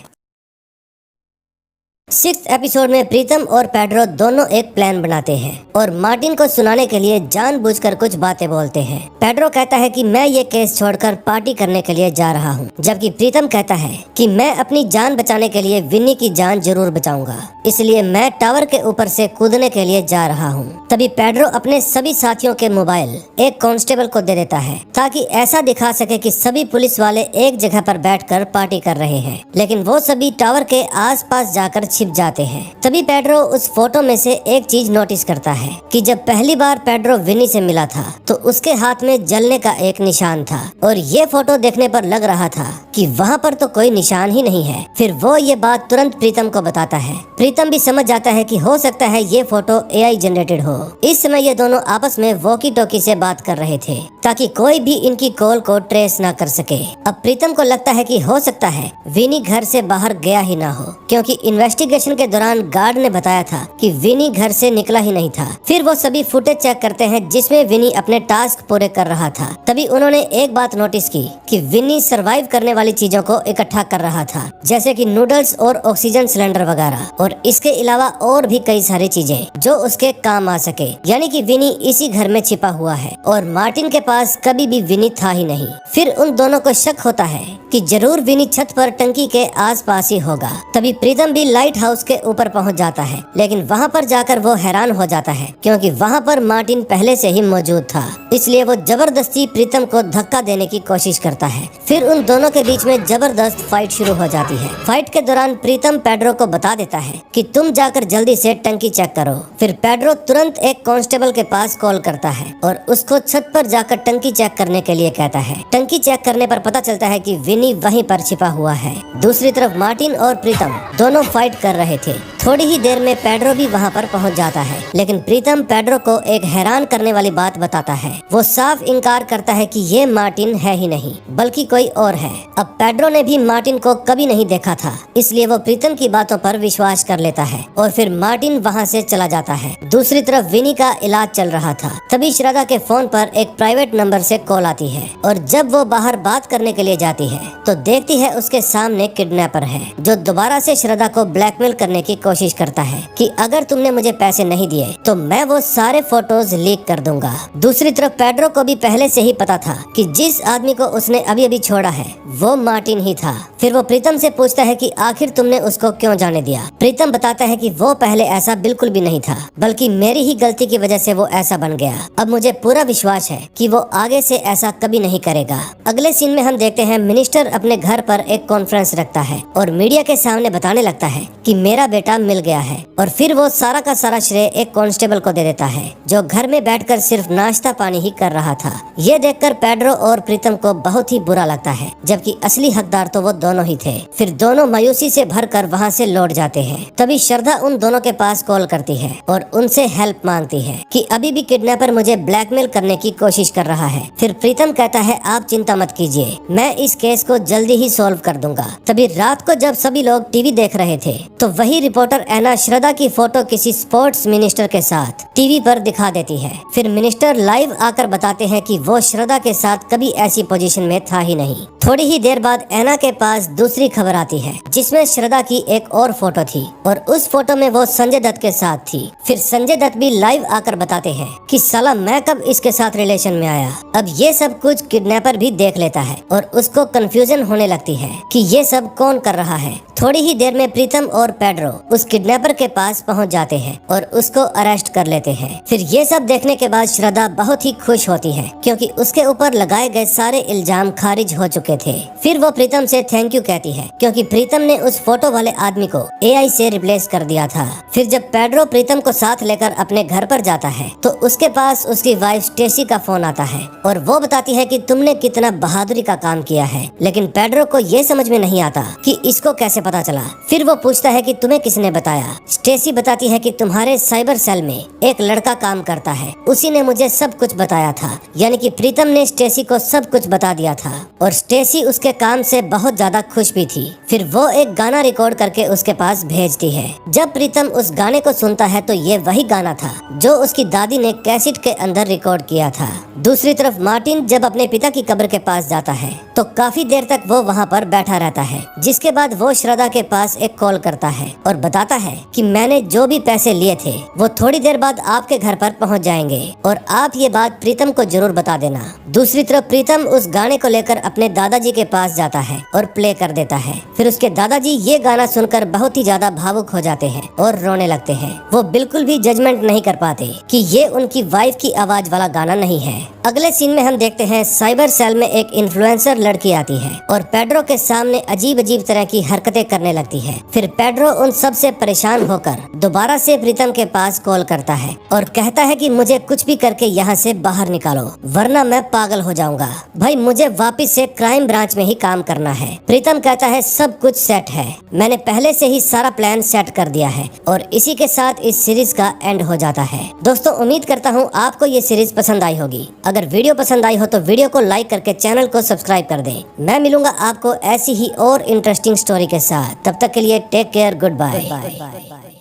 6th एपिसोड में प्रीतम और पेड्रो दोनों एक प्लान बनाते हैं और मार्टिन को सुनाने के लिए जानबूझकर कुछ बातें बोलते हैं। पेड्रो कहता है कि मैं ये केस छोड़कर पार्टी करने के लिए जा रहा हूँ, जबकि प्रीतम कहता है कि मैं अपनी जान बचाने के लिए विनी की जान जरूर बचाऊंगा, इसलिए मैं टावर के ऊपर से कूदने के लिए जा रहा हूँ। तभी पेड्रो अपने सभी साथियों के मोबाइल एक कांस्टेबल को दे देता है ताकि ऐसा दिखा सके कि सभी पुलिस वाले एक जगह पर बैठकर पार्टी कर रहे हैं, लेकिन वो सभी टावर के आसपास जाकर छिप जाते हैं। तभी पेड्रो उस फोटो में से एक चीज नोटिस करता है कि जब पहली बार पेड्रो विनी से मिला था तो उसके हाथ में जलने का एक निशान था और ये फोटो देखने पर लग रहा था कि वहाँ पर तो कोई निशान ही नहीं है। फिर वो ये बात तुरंत प्रीतम को बताता है। प्रीतम भी समझ जाता है कि हो सकता है ये फोटो एआई जनरेटेड हो। इस समय ये दोनों आपस में वॉकी टॉकी से बात कर रहे थे ताकि कोई भी इनकी कॉल को ट्रेस ना कर सके। अब प्रीतम को लगता है कि हो सकता है विनी घर से बाहर गया ही ना हो, क्योंकि इन्वेस्टिगेशन के दौरान गार्ड ने बताया था कि विनी घर से निकला ही नहीं था। फिर वो सभी फुटेज चेक करते हैं जिसमें विनी अपने टास्क पूरे कर रहा था। तभी उन्होंने एक बात नोटिस की कि विनी सरवाइव करने वाली चीजों को इकट्ठा कर रहा था, जैसे कि नूडल्स और ऑक्सीजन सिलेंडर वगैरह, और इसके अलावा और भी कई सारी चीजें जो उसके काम आ सके। यानी कि विनी इसी घर में छिपा हुआ है और मार्टिन के पास कभी भी विनी था ही नहीं। फिर उन दोनों को शक होता है कि जरूर विनी छत पर टंकी के आसपास ही होगा। तभी प्रीतम भी लाइट हाउस के ऊपर पहुंच जाता है, लेकिन वहां पर जाकर वो हैरान हो जाता है क्योंकि वहां पर मार्टिन पहले से ही मौजूद था। इसलिए वो जबरदस्ती प्रीतम को धक्का देने की कोशिश करता है। फिर उन दोनों के बीच में जबरदस्त फाइट शुरू हो जाती है। फाइट के दौरान प्रीतम पेड्रो को बता देता है कि तुम जाकर जल्दी से टंकी चेक करो। फिर पेड्रो तुरंत एक कांस्टेबल के पास कॉल करता है और उसको छत पर जाकर टंकी चेक करने के लिए कहता है। टंकी चेक करने पर पता चलता है कि विनी वहीं पर छिपा हुआ है। दूसरी तरफ मार्टिन और प्रीतम दोनों फाइट कर रहे थे। थोड़ी ही देर में पेड्रो भी वहां पर पहुंच जाता है, लेकिन प्रीतम पेड्रो को एक हैरान करने वाली बात बताता है। वो साफ इनकार करता है कि ये मार्टिन है ही नहीं बल्कि कोई और है। अब पेड्रो ने भी मार्टिन को कभी नहीं देखा था, इसलिए वो प्रीतम की बातों पर विश्वास कर लेता है और फिर मार्टिन वहां से चला जाता है। दूसरी तरफ विनी का इलाज चल रहा था। तभी श्रद्धा के फोन पर एक प्राइवेट नंबर से कॉल आती है और जब वो बाहर बात करने के लिए जाती है तो देखती है उसके सामने किडनैपर है जो दोबारा से श्रद्धा को ब्लैकमेल करने की कोशिश करता है कि अगर तुमने मुझे पैसे नहीं दिए तो मैं वो सारे फोटोज लीक कर दूंगा। दूसरी तरफ पेड्रो को भी पहले से ही पता था कि जिस आदमी को उसने अभी अभी छोड़ा है वो मार्टिन ही था। फिर वो प्रीतम से पूछता है कि आखिर तुमने उसको क्यों जाने दिया। प्रीतम बताता है कि वो पहले ऐसा बिल्कुल भी नहीं था, बल्कि मेरी ही गलती की वजह से वो ऐसा बन गया। अब मुझे पूरा विश्वास है कि वो आगे से ऐसा कभी नहीं करेगा। अगले सीन में हम देखते हैं मिनिस्टर अपने घर पर एक कॉन्फ्रेंस रखता है और मीडिया के सामने बताने लगता है कि मेरा बेटा मिल गया है, और फिर वो सारा का सारा श्रेय एक कांस्टेबल को दे देता है जो घर में बैठकर सिर्फ नाश्ता पानी ही कर रहा था। ये देखकर पेड्रो और प्रीतम को बहुत ही बुरा लगता है, जबकि असली हकदार तो वो दोनों ही थे। फिर दोनों मायूसी से भरकर वहाँ से लौट जाते हैं। तभी श्रद्धा उन दोनों के पास कॉल करती है और उनसे हेल्प मांगती है कि अभी भी किडनैपर मुझे ब्लैकमेल करने की कोशिश कर रहा है। फिर प्रीतम कहता है आप चिंता मत कीजिए, मैं इस केस को जल्दी ही सॉल्व कर दूंगा। तभी रात को जब सभी लोग टीवी देख रहे थे तो वही रिपोर्टर रिपोर्टर एना श्रद्धा की फोटो किसी स्पोर्ट्स मिनिस्टर के साथ टीवी पर दिखा देती है। फिर मिनिस्टर लाइव आकर बताते हैं कि वो श्रद्धा के साथ कभी ऐसी पोजीशन में था ही नहीं। थोड़ी ही देर बाद एना के पास दूसरी खबर आती है जिसमें श्रद्धा की एक और फोटो थी और उस फोटो में वो संजय दत्त के साथ थी। फिर संजय दत्त भी लाइव आकर बताते हैं कि साला मैं कब इसके साथ रिलेशन में आया। अब ये सब कुछ किडनैपर भी देख लेता है और उसको कंफ्यूजन होने लगती है कि ये सब कौन कर रहा है। थोड़ी ही देर में प्रीतम और पेड्रो उस किडनैपर के पास पहुंच जाते हैं और उसको अरेस्ट कर लेते हैं। फिर ये सब देखने के बाद श्रद्धा बहुत ही खुश होती है क्योंकि उसके ऊपर लगाए गए सारे इल्जाम खारिज हो चुके थे। फिर वो प्रीतम से थैंक यू कहती है क्योंकि प्रीतम ने उस फोटो वाले आदमी को AI से रिप्लेस कर दिया था। फिर जब पेड्रो प्रीतम को साथ लेकर अपने घर पर जाता है तो उसके पास उसकी वाइफ स्टेसी का फोन आता है और वो बताती है कि तुमने कितना बहादुरी का काम किया है। लेकिन पेड्रो को ये समझ में नहीं आता कि इसको कैसे पता चला। फिर वो पूछता है कि तुम्हें किसने बताया। स्टेसी बताती है कि तुम्हारे साइबर सेल में एक लड़का काम करता है, उसी ने मुझे सब कुछ बताया था। यानी कि प्रीतम ने स्टेसी को सब कुछ बता दिया था और स्टेसी उसके काम से बहुत ज्यादा खुश भी थी। फिर वो एक गाना रिकॉर्ड करके उसके पास भेजती है। जब प्रीतम उस गाने को सुनता है तो ये वही गाना था जो उसकी दादी ने कैसेट के अंदर रिकॉर्ड किया था। दूसरी तरफ मार्टिन जब अपने पिता की कब्र के पास जाता है तो काफी देर तक वो वहाँ पर बैठा रहता है, जिसके बाद वो श्रद्धा के पास एक कॉल करता है और बताता है कि मैंने जो भी पैसे लिए थे वो थोड़ी देर बाद आपके घर पर पहुंच जाएंगे और आप ये बात प्रीतम को जरूर बता देना। दूसरी तरफ प्रीतम उस गाने को लेकर अपने दादाजी के पास जाता है और प्ले कर देता है। फिर उसके दादाजी ये गाना सुनकर बहुत ही ज्यादा भावुक हो जाते हैं और रोने लगते हैं। वो बिल्कुल भी जजमेंट नहीं कर पाते कि ये उनकी वाइफ की आवाज वाला गाना नहीं है। अगले सीन में हम देखते हैं साइबर सेल में एक इन्फ्लुएंसर लड़की आती है और पेड्रो के सामने अजीब अजीब तरह की हरकतें करने लगती है। फिर पेड्रो उन सब से परेशान होकर दोबारा से प्रीतम के पास कॉल करता है और कहता है कि मुझे कुछ भी करके यहाँ से बाहर निकालो वरना मैं पागल हो जाऊंगा। भाई मुझे वापस से क्राइम ब्रांच में ही काम करना है। प्रीतम कहता है सब कुछ सेट है, मैंने पहले से ही सारा प्लान सेट कर दिया है और इसी के साथ इस सीरीज का एंड हो जाता है। दोस्तों उम्मीद करता हूँ आपको ये सीरीज पसंद आई होगी। अगर वीडियो पसंद आई हो तो वीडियो को लाइक करके चैनल को सब्सक्राइब कर दें। मैं मिलूंगा आपको ऐसी ही और इंटरेस्टिंग स्टोरी के साथ। तब तक के लिए टेक केयर, गुड बाय।